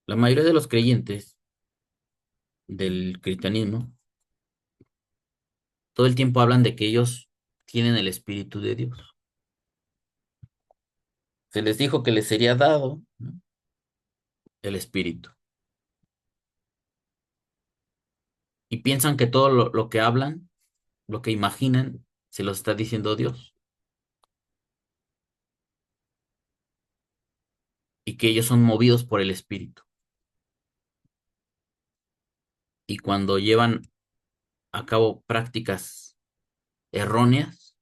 S1: La mayoría de los creyentes del cristianismo todo el tiempo hablan de que ellos tienen el Espíritu de Dios. Se les dijo que les sería dado, ¿no?, el Espíritu. Y piensan que todo lo que hablan, lo que imaginan, se los está diciendo Dios. Y que ellos son movidos por el Espíritu. Y cuando llevan a cabo prácticas erróneas,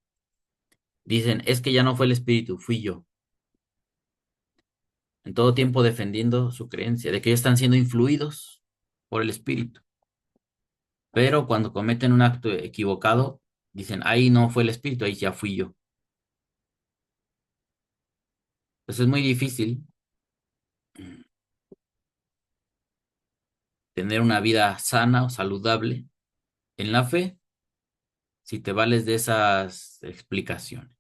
S1: dicen, es que ya no fue el Espíritu, fui yo. En todo tiempo defendiendo su creencia de que ellos están siendo influidos por el Espíritu. Pero cuando cometen un acto equivocado, dicen, ahí no fue el Espíritu, ahí ya fui yo. Entonces es muy difícil tener una vida sana o saludable en la fe si te vales de esas explicaciones.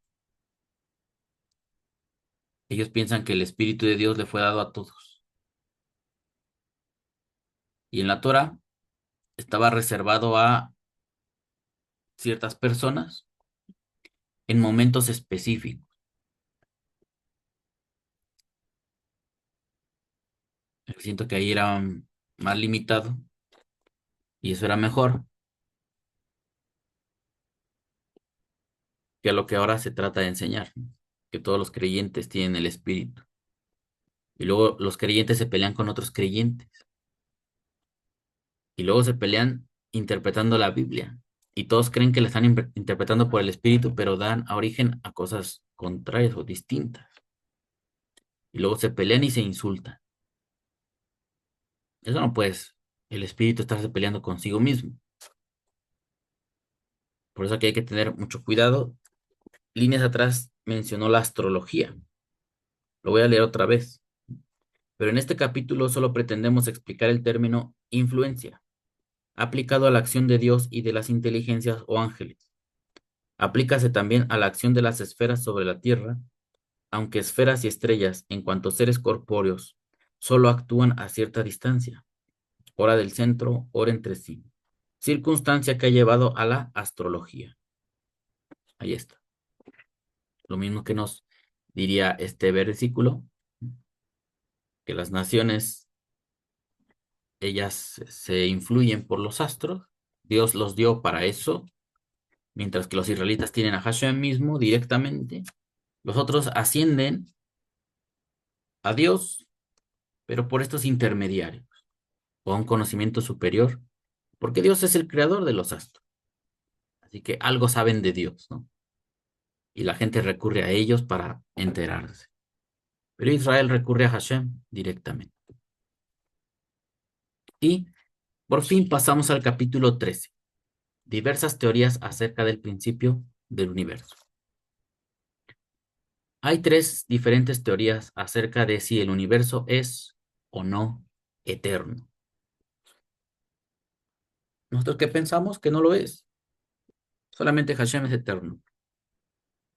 S1: Ellos piensan que el Espíritu de Dios le fue dado a todos. Y en la Torah estaba reservado a ciertas personas en momentos específicos. Siento que ahí era más limitado y eso era mejor que a lo que ahora se trata de enseñar, ¿no?, que todos los creyentes tienen el Espíritu. Y luego los creyentes se pelean con otros creyentes. Y luego se pelean interpretando la Biblia. Y todos creen que la están interpretando por el Espíritu, pero dan origen a cosas contrarias o distintas. Y luego se pelean y se insultan. Eso no puedes, el Espíritu estarse peleando consigo mismo. Por eso aquí hay que tener mucho cuidado. Líneas atrás mencionó la astrología. Lo voy a leer otra vez. Pero en este capítulo solo pretendemos explicar el término influencia, aplicado a la acción de Dios y de las inteligencias o ángeles. Aplícase también a la acción de las esferas sobre la tierra, aunque esferas y estrellas, en cuanto seres corpóreos, solo actúan a cierta distancia, ora del centro, ora entre sí, circunstancia que ha llevado a la astrología. Ahí está. Lo mismo que nos diría este versículo, que las naciones, ellas se influyen por los astros, Dios los dio para eso, mientras que los israelitas tienen a Hashem mismo directamente, los otros ascienden a Dios, pero por estos intermediarios, o a un conocimiento superior, porque Dios es el creador de los astros. Así que algo saben de Dios, ¿no? Y la gente recurre a ellos para enterarse. Pero Israel recurre a Hashem directamente. Y por fin pasamos al capítulo 13. Diversas teorías acerca del principio del universo. Hay tres diferentes teorías acerca de si el universo es o no eterno. Nosotros que pensamos que no lo es. Solamente Hashem es eterno.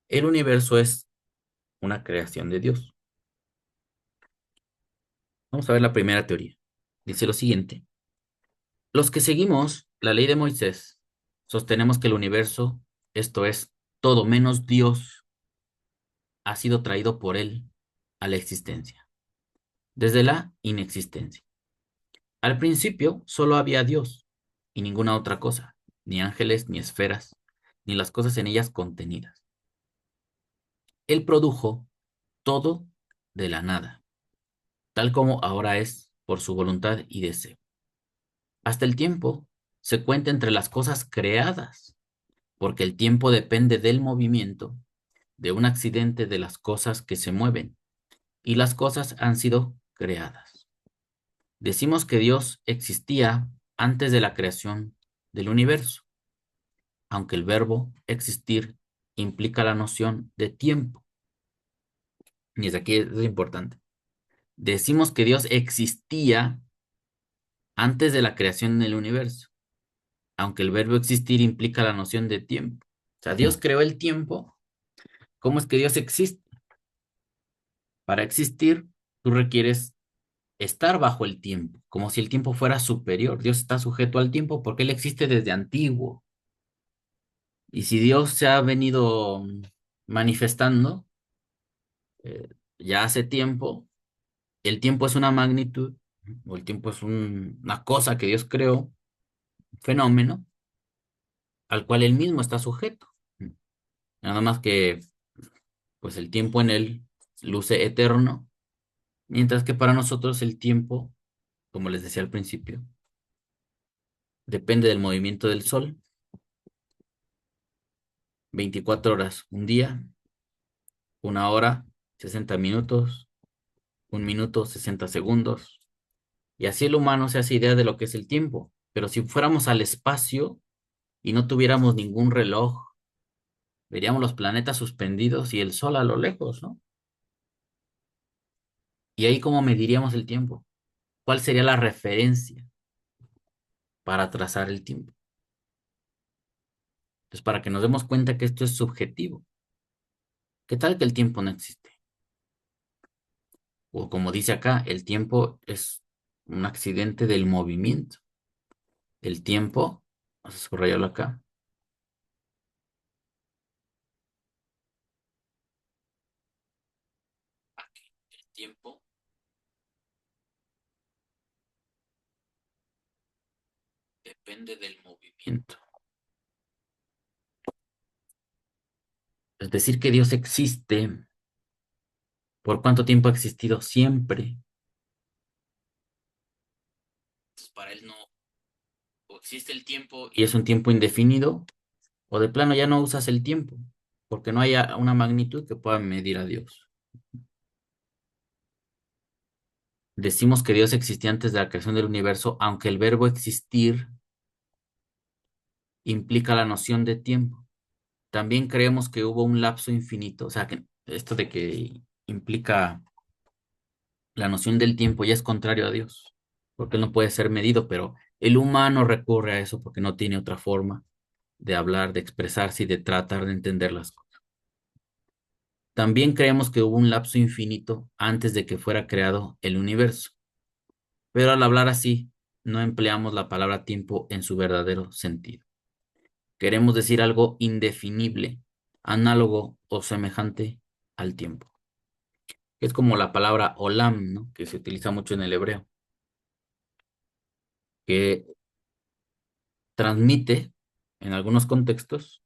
S1: El universo es una creación de Dios. Vamos a ver la primera teoría. Dice lo siguiente. Los que seguimos la ley de Moisés sostenemos que el universo, esto es, todo menos Dios, ha sido traído por él a la existencia, desde la inexistencia. Al principio solo había Dios y ninguna otra cosa, ni ángeles, ni esferas, ni las cosas en ellas contenidas. Él produjo todo de la nada, tal como ahora es por su voluntad y deseo. Hasta el tiempo se cuenta entre las cosas creadas, porque el tiempo depende del movimiento, de un accidente de las cosas que se mueven, y las cosas han sido creadas. Decimos que Dios existía antes de la creación del universo, aunque el verbo existir implica la noción de tiempo. Y es aquí es importante. Decimos que Dios existía antes de la creación del universo, aunque el verbo existir implica la noción de tiempo. O sea, Dios creó el tiempo. ¿Cómo es que Dios existe? Para existir, tú requieres estar bajo el tiempo, como si el tiempo fuera superior. Dios está sujeto al tiempo porque Él existe desde antiguo. Y si Dios se ha venido manifestando ya hace tiempo, el tiempo es una magnitud, o el tiempo es una cosa que Dios creó, un fenómeno al cual Él mismo está sujeto. Nada más que, pues el tiempo en Él luce eterno, mientras que para nosotros el tiempo, como les decía al principio, depende del movimiento del sol. 24 horas, un día, una hora, 60 minutos, un minuto, 60 segundos. Y así el humano se hace idea de lo que es el tiempo. Pero si fuéramos al espacio y no tuviéramos ningún reloj, veríamos los planetas suspendidos y el sol a lo lejos, ¿no? Y ahí cómo mediríamos el tiempo. ¿Cuál sería la referencia para trazar el tiempo? Entonces, para que nos demos cuenta que esto es subjetivo. ¿Qué tal que el tiempo no existe? O como dice acá, el tiempo es un accidente del movimiento. El tiempo, vamos a subrayarlo acá, el tiempo depende del movimiento. Es decir, que Dios existe. ¿Por cuánto tiempo ha existido? Siempre. Entonces, para Él no, o existe el tiempo y es un tiempo indefinido, o de plano ya no usas el tiempo, porque no hay una magnitud que pueda medir a Dios. Decimos que Dios existía antes de la creación del universo, aunque el verbo existir implica la noción de tiempo. También creemos que hubo un lapso infinito, o sea, que esto de que implica la noción del tiempo ya es contrario a Dios, porque Él no puede ser medido, pero el humano recurre a eso porque no tiene otra forma de hablar, de expresarse y de tratar de entender las cosas. También creemos que hubo un lapso infinito antes de que fuera creado el universo, pero al hablar así, no empleamos la palabra tiempo en su verdadero sentido. Queremos decir algo indefinible, análogo o semejante al tiempo. Es como la palabra olam, ¿no? Que se utiliza mucho en el hebreo, que transmite, en algunos contextos,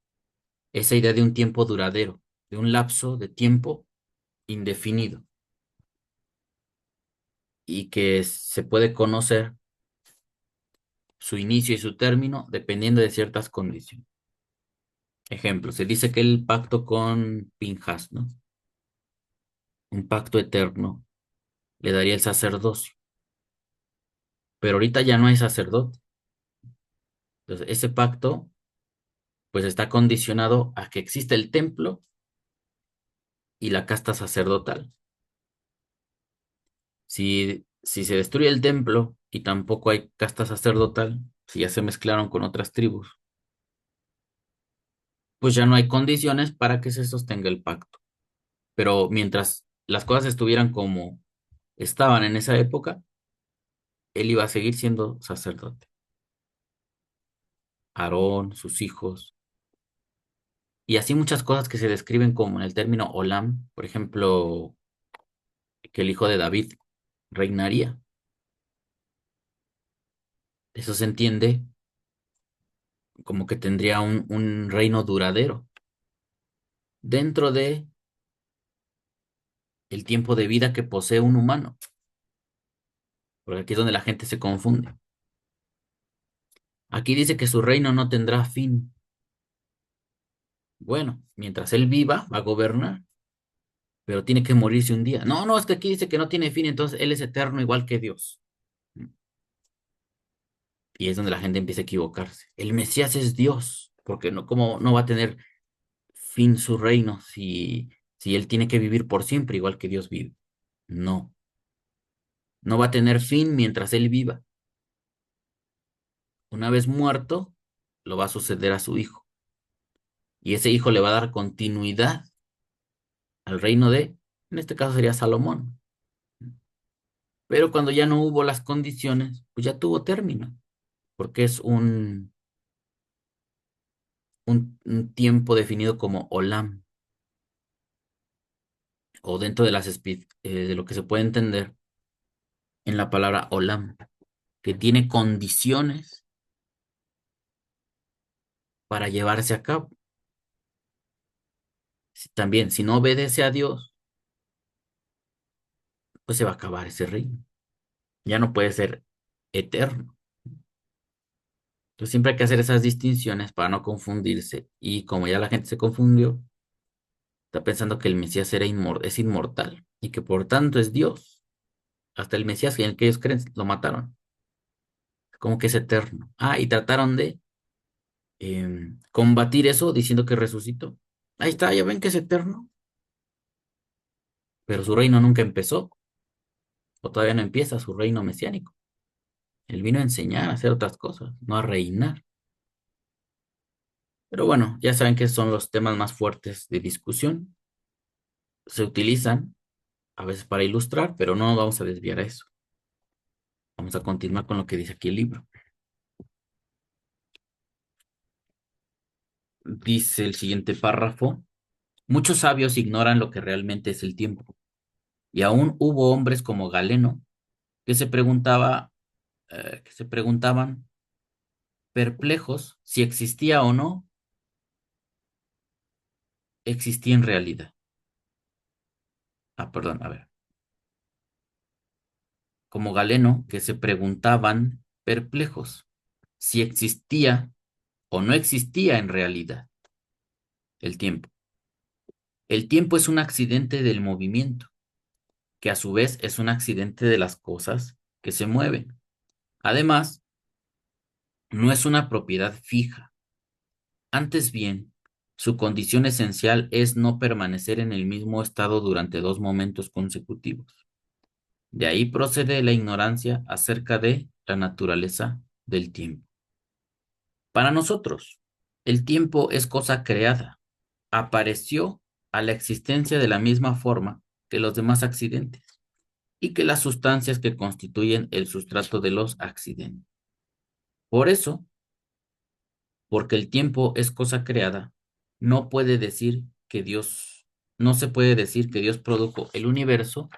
S1: esa idea de un tiempo duradero, de un lapso de tiempo indefinido y que se puede conocer su inicio y su término dependiendo de ciertas condiciones. Ejemplo, se dice que el pacto con Pinjas, ¿no? Un pacto eterno, le daría el sacerdocio, pero ahorita ya no hay sacerdote. Entonces, ese pacto, pues está condicionado a que exista el templo y la casta sacerdotal. Si se destruye el templo y tampoco hay casta sacerdotal, si ya se mezclaron con otras tribus, pues ya no hay condiciones para que se sostenga el pacto. Pero mientras las cosas estuvieran como estaban en esa época, él iba a seguir siendo sacerdote. Aarón, sus hijos, y así muchas cosas que se describen como en el término Olam, por ejemplo, que el hijo de David reinaría. Eso se entiende como que tendría un reino duradero dentro de el tiempo de vida que posee un humano, porque aquí es donde la gente se confunde. Aquí dice que su reino no tendrá fin. Bueno, mientras él viva, va a gobernar, pero tiene que morirse un día. No, no, es que aquí dice que no tiene fin, entonces Él es eterno igual que Dios. Y es donde la gente empieza a equivocarse. El Mesías es Dios, porque no, ¿cómo no va a tener fin su reino si Él tiene que vivir por siempre igual que Dios vive? No, no va a tener fin mientras Él viva. Una vez muerto, lo va a suceder a su hijo. Y ese hijo le va a dar continuidad al reino en este caso sería Salomón. Pero cuando ya no hubo las condiciones, pues ya tuvo término, porque es un tiempo definido como Olam, o dentro de de lo que se puede entender en la palabra Olam, que tiene condiciones para llevarse a cabo. También, si no obedece a Dios, pues se va a acabar ese reino. Ya no puede ser eterno. Entonces siempre hay que hacer esas distinciones para no confundirse. Y como ya la gente se confundió, está pensando que el Mesías es inmortal y que por tanto es Dios. Hasta el Mesías en el que ellos creen lo mataron. Como que es eterno. Ah, y trataron de combatir eso diciendo que resucitó. Ahí está, ya ven que es eterno, pero su reino nunca empezó, o todavía no empieza su reino mesiánico. Él vino a enseñar, a hacer otras cosas, no a reinar. Pero bueno, ya saben que son los temas más fuertes de discusión. Se utilizan a veces para ilustrar, pero no nos vamos a desviar a eso. Vamos a continuar con lo que dice aquí el libro. Dice el siguiente párrafo. Muchos sabios ignoran lo que realmente es el tiempo. Y aún hubo hombres como Galeno que se preguntaban perplejos si existía o no existía en realidad. Ah, perdón, a ver. Como Galeno, que se preguntaban perplejos si existía o no existía en realidad el tiempo. El tiempo es un accidente del movimiento, que a su vez es un accidente de las cosas que se mueven. Además, no es una propiedad fija. Antes bien, su condición esencial es no permanecer en el mismo estado durante dos momentos consecutivos. De ahí procede la ignorancia acerca de la naturaleza del tiempo. Para nosotros, el tiempo es cosa creada. Apareció a la existencia de la misma forma que los demás accidentes y que las sustancias que constituyen el sustrato de los accidentes. Por eso, porque el tiempo es cosa creada, no puede decir que Dios, no se puede decir que Dios produjo el universo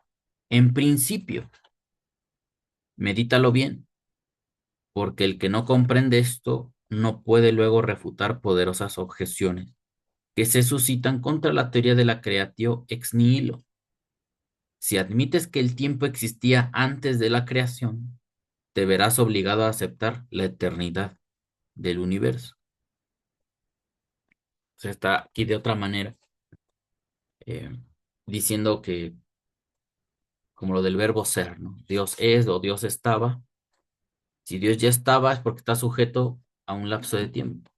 S1: en principio. Medítalo bien, porque el que no comprende esto no puede luego refutar poderosas objeciones que se suscitan contra la teoría de la creatio ex nihilo. Si admites que el tiempo existía antes de la creación, te verás obligado a aceptar la eternidad del universo. O sea, está aquí de otra manera, eh, diciendo que, como lo del verbo ser, ¿no? Dios es o Dios estaba. Si Dios ya estaba es porque está sujeto a un lapso de tiempo.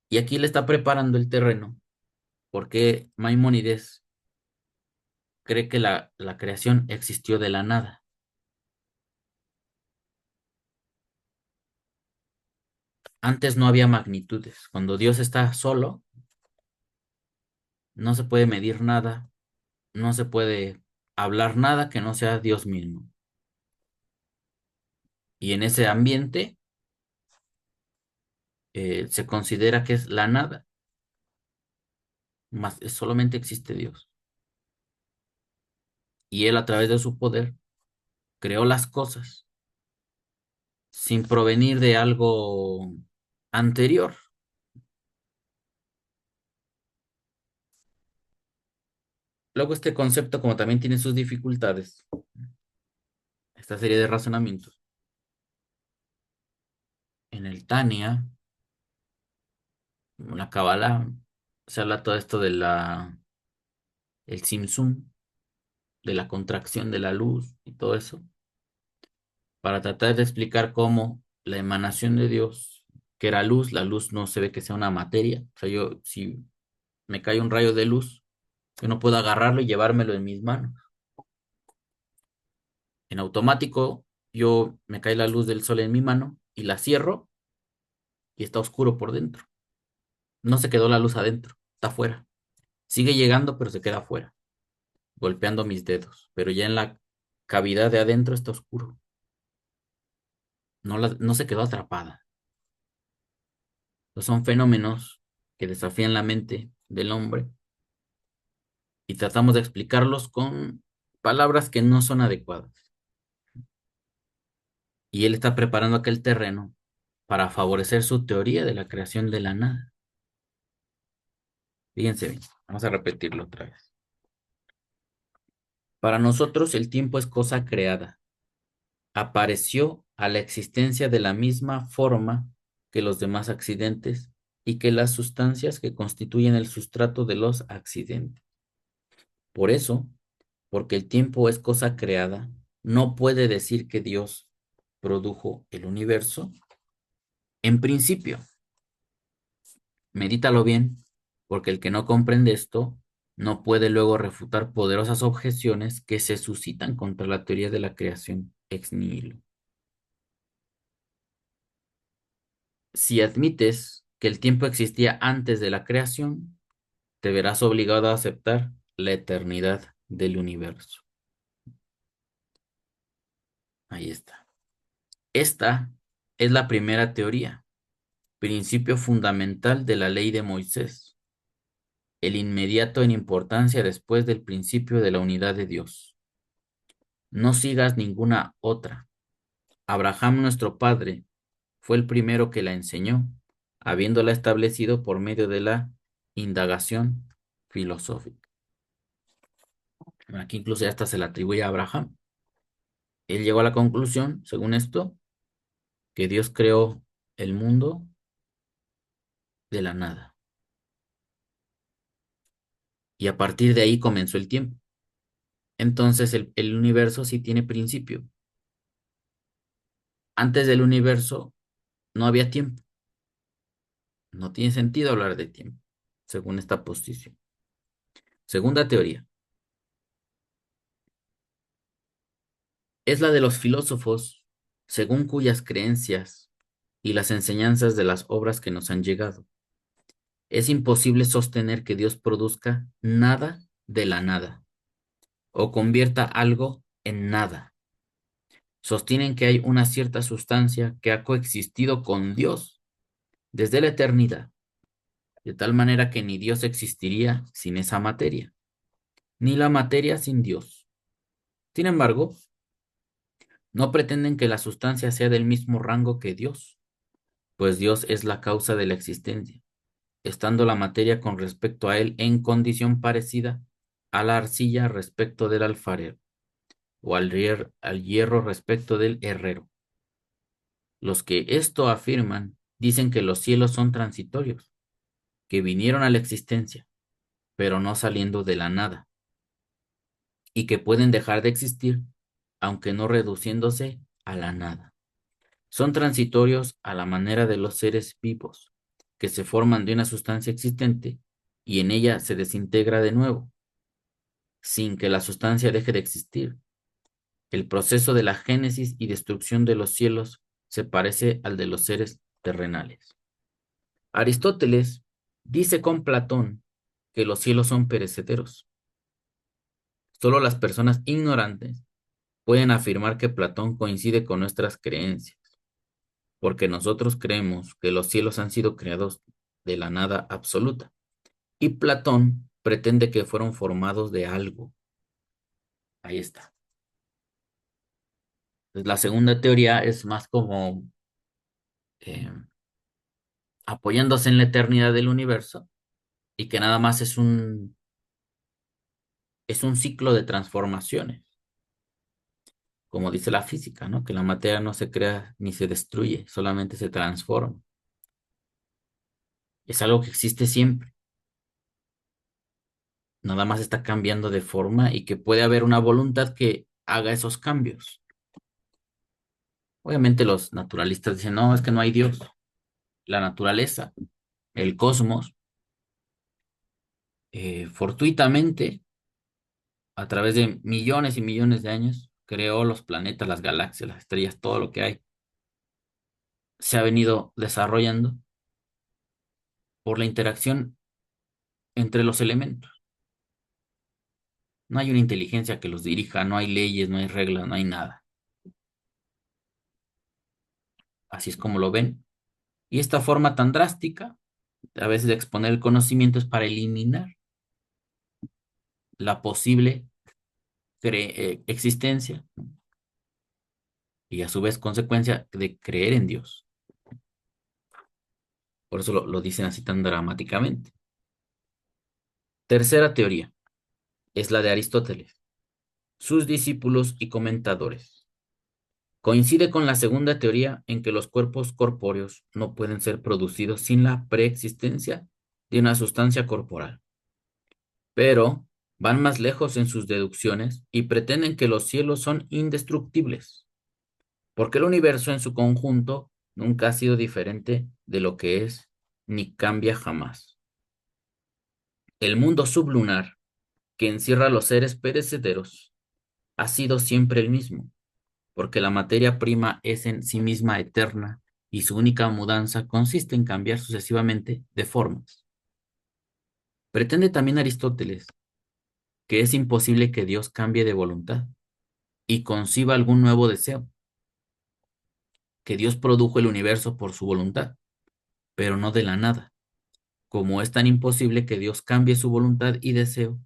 S1: Y aquí le está preparando el terreno porque Maimónides cree que la creación existió de la nada. Antes no había magnitudes. Cuando Dios está solo, no se puede medir nada, no se puede hablar nada que no sea Dios mismo. Y en ese ambiente se considera que es la nada, más solamente existe Dios. Y Él a través de su poder creó las cosas sin provenir de algo anterior. Luego este concepto, como también tiene sus dificultades, esta serie de razonamientos, en el Tania, en la Kabbalah, se habla todo esto de el Simsum, de la contracción de la luz y todo eso, para tratar de explicar cómo la emanación de Dios, que era luz, la luz no se ve que sea una materia. O sea, yo, si me cae un rayo de luz, yo no puedo agarrarlo y llevármelo en mis manos. En automático, yo me cae la luz del sol en mi mano y la cierro y está oscuro por dentro. No se quedó la luz adentro, está afuera. Sigue llegando, pero se queda afuera, golpeando mis dedos. Pero ya en la cavidad de adentro está oscuro. No se quedó atrapada. Son fenómenos que desafían la mente del hombre y tratamos de explicarlos con palabras que no son adecuadas. Y él está preparando aquel terreno para favorecer su teoría de la creación de la nada. Fíjense bien, vamos a repetirlo otra vez. Para nosotros el tiempo es cosa creada. Apareció a la existencia de la misma forma que los demás accidentes y que las sustancias que constituyen el sustrato de los accidentes. Por eso, porque el tiempo es cosa creada, no puede decir que Dios produjo el universo. En principio, medítalo bien, porque el que no comprende esto no puede luego refutar poderosas objeciones que se suscitan contra la teoría de la creación ex nihilo. Si admites que el tiempo existía antes de la creación, te verás obligado a aceptar la eternidad del universo. Ahí está. Esta es la primera teoría, principio fundamental de la ley de Moisés, el inmediato en importancia después del principio de la unidad de Dios. No sigas ninguna otra. Abraham, nuestro padre, fue el primero que la enseñó, habiéndola establecido por medio de la indagación filosófica. Aquí incluso hasta se le atribuye a Abraham. Él llegó a la conclusión, según esto, que Dios creó el mundo de la nada. Y a partir de ahí comenzó el tiempo. Entonces el universo sí tiene principio. Antes del universo no había tiempo. No tiene sentido hablar de tiempo, según esta posición. Segunda teoría. Es la de los filósofos, según cuyas creencias y las enseñanzas de las obras que nos han llegado. Es imposible sostener que Dios produzca nada de la nada o convierta algo en nada. Sostienen que hay una cierta sustancia que ha coexistido con Dios desde la eternidad, de tal manera que ni Dios existiría sin esa materia, ni la materia sin Dios. Sin embargo, no pretenden que la sustancia sea del mismo rango que Dios, pues Dios es la causa de la existencia, estando la materia con respecto a él en condición parecida a la arcilla respecto del alfarero, o al hierro respecto del herrero. Los que esto afirman dicen que los cielos son transitorios, que vinieron a la existencia, pero no saliendo de la nada, y que pueden dejar de existir, aunque no reduciéndose a la nada. Son transitorios a la manera de los seres vivos, que se forman de una sustancia existente y en ella se desintegra de nuevo, sin que la sustancia deje de existir. El proceso de la génesis y destrucción de los cielos se parece al de los seres terrenales. Aristóteles dice con Platón que los cielos son perecederos. Solo las personas ignorantes pueden afirmar que Platón coincide con nuestras creencias, porque nosotros creemos que los cielos han sido creados de la nada absoluta, y Platón pretende que fueron formados de algo. Ahí está. Entonces, la segunda teoría es más como eh, apoyándose en la eternidad del universo y que nada más es un ciclo de transformaciones, como dice la física, ¿no? Que la materia no se crea ni se destruye, solamente se transforma. Es algo que existe siempre. nada más está cambiando de forma y que puede haber una voluntad que haga esos cambios. Obviamente los naturalistas dicen, no, es que no hay Dios. La naturaleza, el cosmos, fortuitamente, a través de millones y millones de años, creó los planetas, las galaxias, las estrellas, todo lo que hay. Se ha venido desarrollando por la interacción entre los elementos. No hay una inteligencia que los dirija, no hay leyes, no hay reglas, no hay nada. Así es como lo ven. Y esta forma tan drástica, a veces de exponer el conocimiento, es para eliminar la posible existencia y a su vez consecuencia de creer en Dios. Por eso lo dicen así tan dramáticamente. Tercera teoría es la de Aristóteles, sus discípulos y comentadores. Coincide con la segunda teoría en que los cuerpos corpóreos no pueden ser producidos sin la preexistencia de una sustancia corporal, pero van más lejos en sus deducciones y pretenden que los cielos son indestructibles, porque el universo en su conjunto nunca ha sido diferente de lo que es ni cambia jamás. El mundo sublunar que encierra a los seres perecederos ha sido siempre el mismo, porque la materia prima es en sí misma eterna y su única mudanza consiste en cambiar sucesivamente de formas. Pretende también Aristóteles que es imposible que Dios cambie de voluntad y conciba algún nuevo deseo, que Dios produjo el universo por su voluntad, pero no de la nada, como es tan imposible que Dios cambie su voluntad y deseo,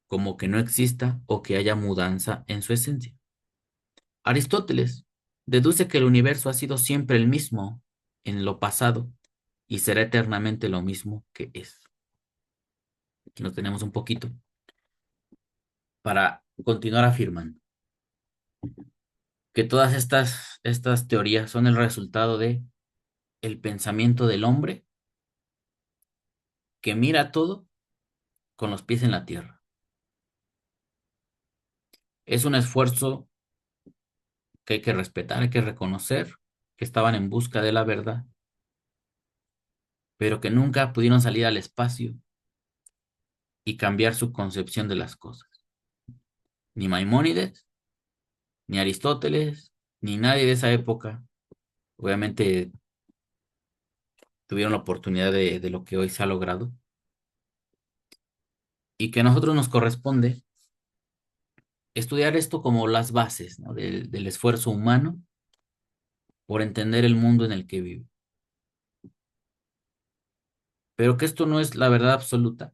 S1: como que no exista o que haya mudanza en su esencia. Aristóteles deduce que el universo ha sido siempre el mismo en lo pasado y será eternamente lo mismo que es. Aquí lo tenemos un poquito para continuar afirmando que todas estas teorías son el resultado de el pensamiento del hombre que mira todo con los pies en la tierra. Es un esfuerzo que hay que respetar, hay que reconocer que estaban en busca de la verdad, pero que nunca pudieron salir al espacio y cambiar su concepción de las cosas. Ni Maimónides, ni Aristóteles, ni nadie de esa época, obviamente tuvieron la oportunidad de lo que hoy se ha logrado y que a nosotros nos corresponde estudiar esto como las bases, ¿no? del esfuerzo humano por entender el mundo en el que vive. Pero que esto no es la verdad absoluta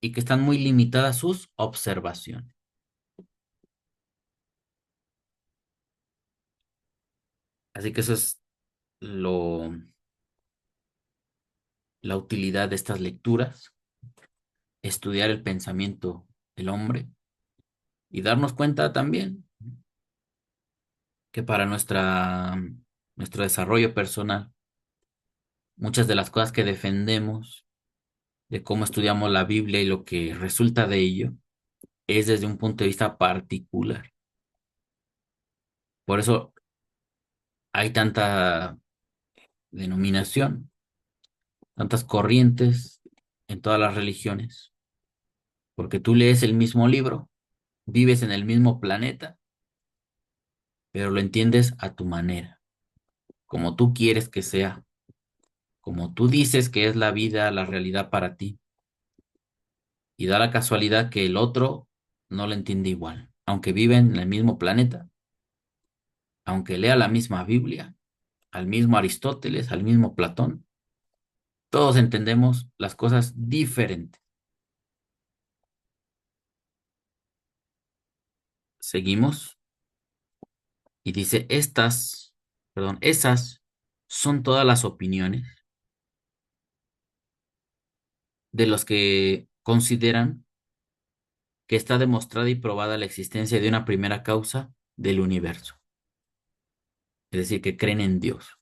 S1: y que están muy limitadas sus observaciones. Así que eso es lo, la utilidad de estas lecturas, estudiar el pensamiento del hombre y darnos cuenta también que para nuestro desarrollo personal, muchas de las cosas que defendemos, de cómo estudiamos la Biblia y lo que resulta de ello, es desde un punto de vista particular. Por eso hay tanta denominación, tantas corrientes en todas las religiones, porque tú lees el mismo libro, vives en el mismo planeta, pero lo entiendes a tu manera, como tú quieres que sea, como tú dices que es la vida, la realidad para ti. Y da la casualidad que el otro no lo entiende igual, aunque viven en el mismo planeta, aunque lea la misma Biblia, al mismo Aristóteles, al mismo Platón, todos entendemos las cosas diferentes. Seguimos y dice, esas son todas las opiniones de los que consideran que está demostrada y probada la existencia de una primera causa del universo, es decir, que creen en Dios.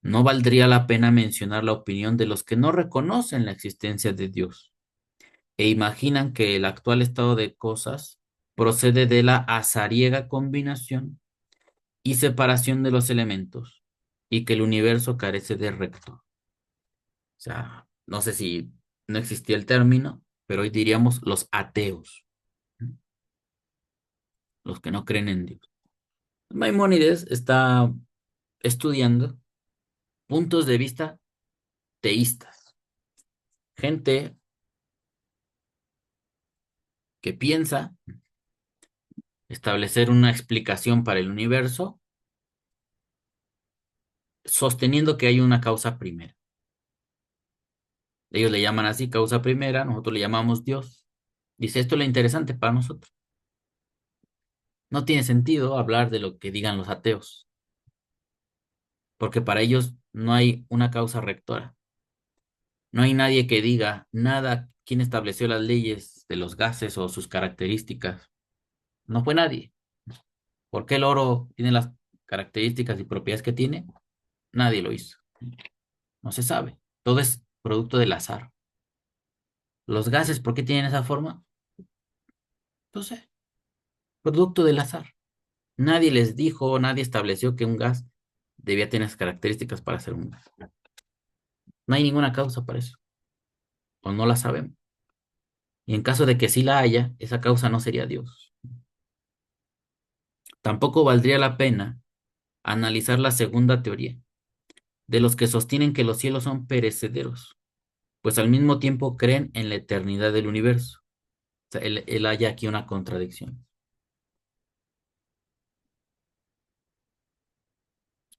S1: No valdría la pena mencionar la opinión de los que no reconocen la existencia de Dios, e imaginan que el actual estado de cosas procede de la azariega combinación y separación de los elementos, y que el universo carece de rector. O sea, no sé si no existía el término, pero hoy diríamos los ateos, ¿no? Los que no creen en Dios. Maimónides está estudiando puntos de vista teístas, gente que piensa establecer una explicación para el universo sosteniendo que hay una causa primera. Ellos le llaman así causa primera, nosotros le llamamos Dios. Dice, esto es lo interesante para nosotros. No tiene sentido hablar de lo que digan los ateos, porque para ellos no hay una causa rectora. No hay nadie que diga nada, quién estableció las leyes de los gases o sus características. No fue nadie. ¿Por qué el oro tiene las características y propiedades que tiene? Nadie lo hizo. No se sabe. Todo es producto del azar. Los gases, ¿por qué tienen esa forma? No sé. Producto del azar. Nadie les dijo, nadie estableció que un gas debía tener esas características para ser un gas. No hay ninguna causa para eso, o no la sabemos. Y en caso de que sí la haya, esa causa no sería Dios. Tampoco valdría la pena analizar la segunda teoría, de los que sostienen que los cielos son perecederos, pues al mismo tiempo creen en la eternidad del universo. O sea, él halla aquí una contradicción.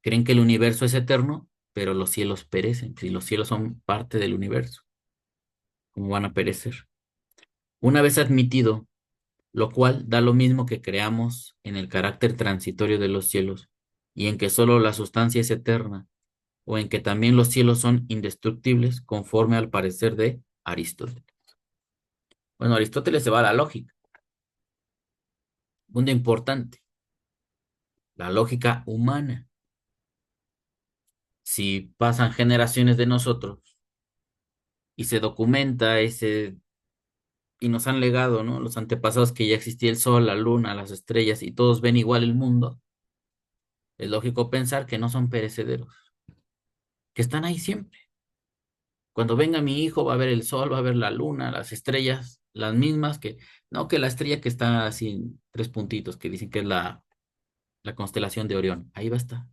S1: Creen que el universo es eterno, pero los cielos perecen. Si los cielos son parte del universo, ¿cómo van a perecer? Una vez admitido, lo cual da lo mismo que creamos en el carácter transitorio de los cielos, y en que sólo la sustancia es eterna, o en que también los cielos son indestructibles, conforme al parecer de Aristóteles. Bueno, Aristóteles se va a la lógica, punto importante, la lógica humana. Si pasan generaciones de nosotros y se documenta ese, y nos han legado, ¿no? Los antepasados que ya existía el sol, la luna, las estrellas, y todos ven igual el mundo, es lógico pensar que no son perecederos, que están ahí siempre. Cuando venga mi hijo va a ver el sol, va a ver la luna, las estrellas, las mismas que, no que la estrella que está así en tres puntitos, que dicen que es la constelación de Orión, ahí va a estar.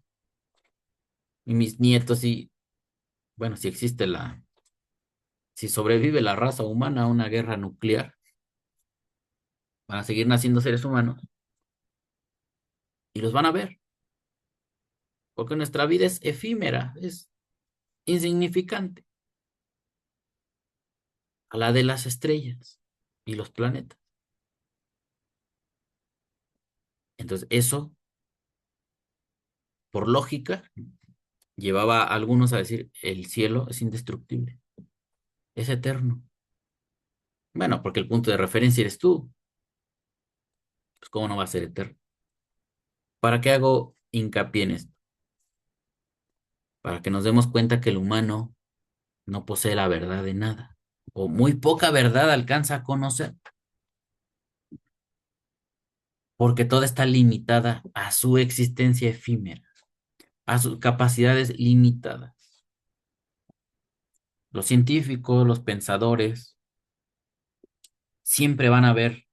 S1: Y mis nietos, y bueno, si existe si sobrevive la raza humana a una guerra nuclear, van a seguir naciendo seres humanos y los van a ver, porque nuestra vida es efímera, es insignificante a la de las estrellas y los planetas. Entonces, eso, por lógica, llevaba a algunos a decir, el cielo es indestructible, es eterno. Bueno, porque el punto de referencia eres tú, pues ¿cómo no va a ser eterno? ¿Para qué hago hincapié en esto? Para que nos demos cuenta que el humano no posee la verdad de nada, o muy poca verdad alcanza a conocer, porque toda está limitada a su existencia efímera, a sus capacidades limitadas. Los científicos, los pensadores, siempre van a ver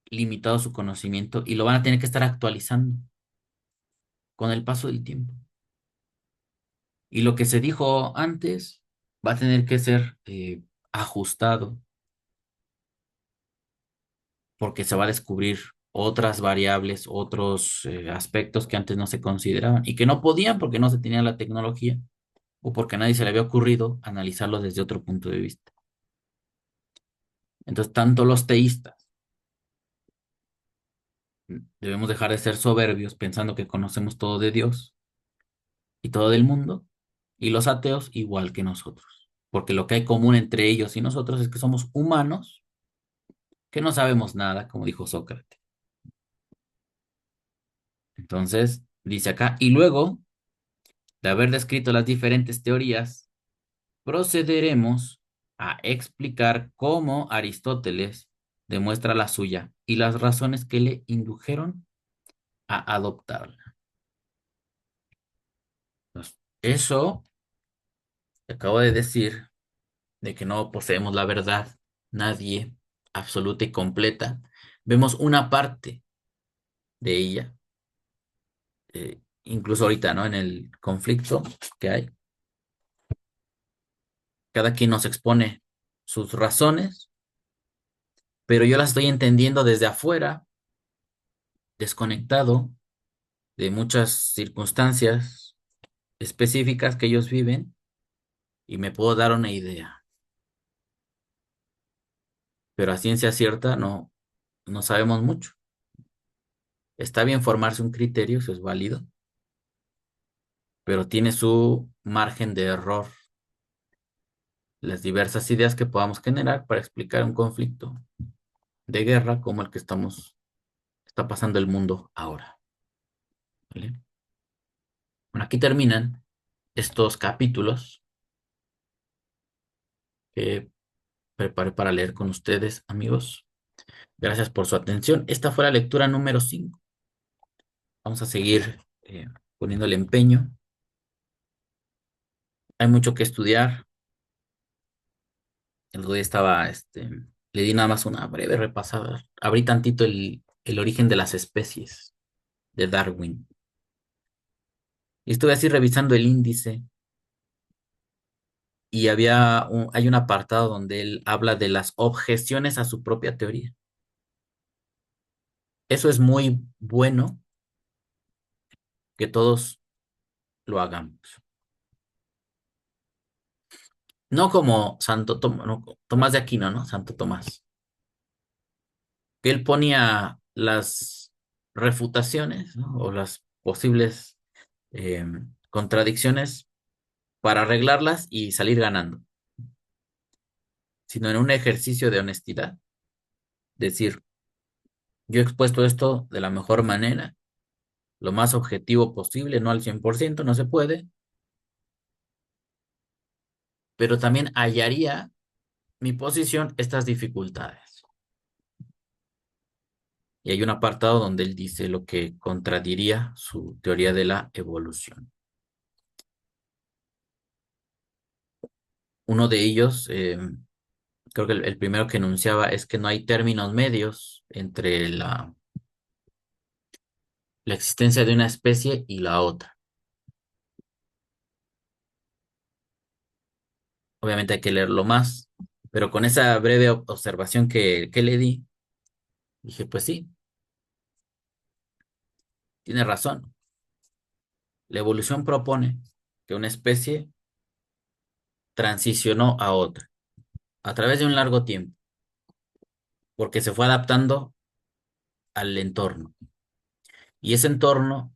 S1: limitado su conocimiento y lo van a tener que estar actualizando con el paso del tiempo. Y lo que se dijo antes va a tener que ser ajustado porque se va a descubrir otras variables, otros aspectos que antes no se consideraban y que no podían porque no se tenía la tecnología o porque a nadie se le había ocurrido analizarlo desde otro punto de vista. Entonces, tanto los teístas debemos dejar de ser soberbios pensando que conocemos todo de Dios y todo del mundo, y los ateos igual que nosotros, porque lo que hay común entre ellos y nosotros es que somos humanos, que no sabemos nada, como dijo Sócrates. Entonces, dice acá, y luego de haber descrito las diferentes teorías, procederemos a explicar cómo Aristóteles demuestra la suya y las razones que le indujeron a adoptarla. Entonces, eso que acabo de decir, de que no poseemos la verdad, nadie, absoluta y completa, vemos una parte de ella, incluso ahorita, ¿no? En el conflicto que hay, cada quien nos expone sus razones, pero yo las estoy entendiendo desde afuera, desconectado de muchas circunstancias específicas que ellos viven y me puedo dar una idea, pero a ciencia cierta no sabemos mucho. Está bien formarse un criterio, eso es válido, pero tiene su margen de error las diversas ideas que podamos generar para explicar un conflicto de guerra como el que está pasando el mundo ahora. ¿Vale? Bueno, aquí terminan estos capítulos que preparé para leer con ustedes, amigos. Gracias por su atención. Esta fue la lectura número 5. Vamos a seguir poniéndole empeño. Hay mucho que estudiar. El otro día le di nada más una breve repasada. Abrí tantito el origen de las especies de Darwin. Y estuve así revisando el índice y hay un apartado donde él habla de las objeciones a su propia teoría. Eso es muy bueno que todos lo hagamos. No como Tomás de Aquino, ¿no? Santo Tomás. Que él ponía las refutaciones, ¿no? O las posibles eh, contradicciones para arreglarlas y salir ganando, sino en un ejercicio de honestidad. Decir, yo he expuesto esto de la mejor manera, lo más objetivo posible, no al 100%, no se puede, pero también hallaría mi posición estas dificultades. Y hay un apartado donde él dice lo que contradiría su teoría de la evolución. Uno de ellos, creo que el primero que enunciaba es que no hay términos medios entre la existencia de una especie y la otra. Obviamente hay que leerlo más, pero con esa breve observación que le di, dije, pues sí, tiene razón. La evolución propone que una especie transicionó a otra a través de un largo tiempo, porque se fue adaptando al entorno. Y ese entorno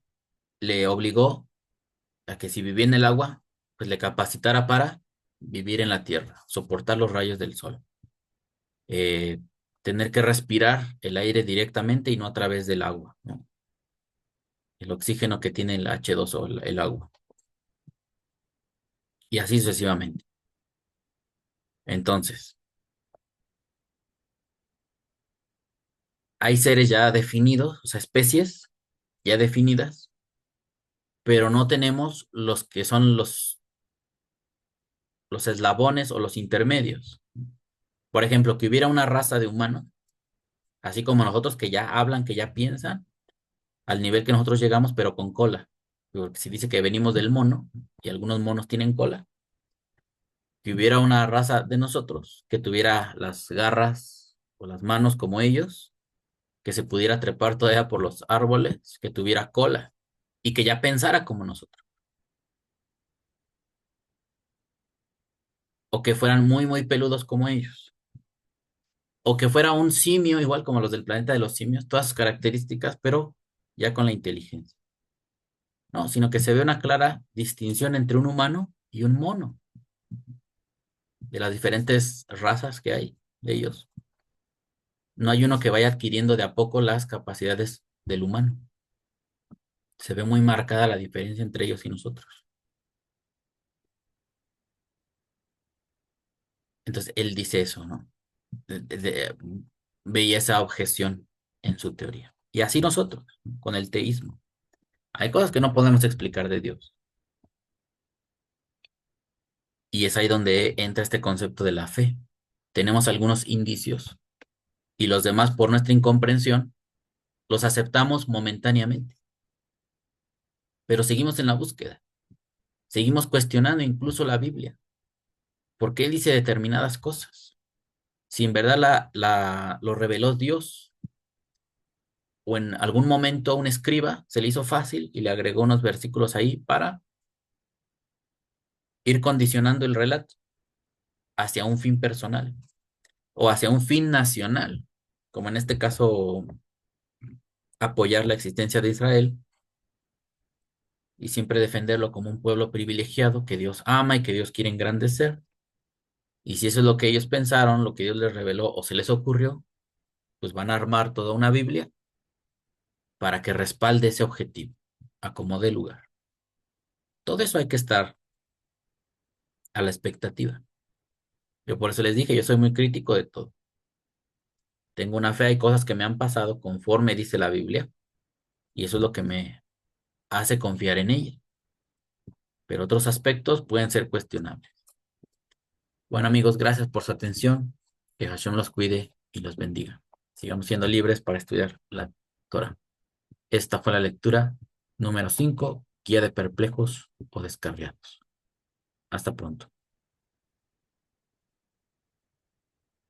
S1: le obligó a que si vivía en el agua, pues le capacitara para vivir en la tierra, soportar los rayos del sol, eh, tener que respirar el aire directamente y no a través del agua, ¿no? El oxígeno que tiene el H2O, el agua, y así sucesivamente. Entonces, hay seres ya definidos, o sea, especies ya definidas, pero no tenemos los que son los eslabones o los intermedios. Por ejemplo, que hubiera una raza de humanos, así como nosotros que ya hablan, que ya piensan, al nivel que nosotros llegamos, pero con cola. Porque si dice que venimos del mono, y algunos monos tienen cola, que hubiera una raza de nosotros que tuviera las garras o las manos como ellos, que se pudiera trepar todavía por los árboles, que tuviera cola y que ya pensara como nosotros, o que fueran muy, muy peludos como ellos, o que fuera un simio igual como los del planeta de los simios, todas sus características, pero ya con la inteligencia. No, sino que se ve una clara distinción entre un humano y un mono, de las diferentes razas que hay de ellos. No hay uno que vaya adquiriendo de a poco las capacidades del humano. Se ve muy marcada la diferencia entre ellos y nosotros. Entonces, él dice eso, ¿no? Veía esa objeción en su teoría. Y así nosotros, ¿no? Con el teísmo. Hay cosas que no podemos explicar de Dios. Y es ahí donde entra este concepto de la fe. Tenemos algunos indicios y los demás, por nuestra incomprensión, los aceptamos momentáneamente, pero seguimos en la búsqueda, seguimos cuestionando incluso la Biblia. ¿Por qué dice determinadas cosas? Si en verdad lo reveló Dios, o en algún momento a un escriba se le hizo fácil y le agregó unos versículos ahí para ir condicionando el relato hacia un fin personal o hacia un fin nacional, como en este caso apoyar la existencia de Israel y siempre defenderlo como un pueblo privilegiado que Dios ama y que Dios quiere engrandecer. Y si eso es lo que ellos pensaron, lo que Dios les reveló o se les ocurrió, pues van a armar toda una Biblia para que respalde ese objetivo, a como dé lugar. Todo eso hay que estar a la expectativa. Yo por eso les dije, yo soy muy crítico de todo. Tengo una fe, hay cosas que me han pasado conforme dice la Biblia, y eso es lo que me hace confiar en ella. Pero otros aspectos pueden ser cuestionables. Bueno, amigos, gracias por su atención. Que Hashem los cuide y los bendiga. Sigamos siendo libres para estudiar la Torah. Esta fue la lectura número 5, Guía de Perplejos o Descarriados. Hasta pronto.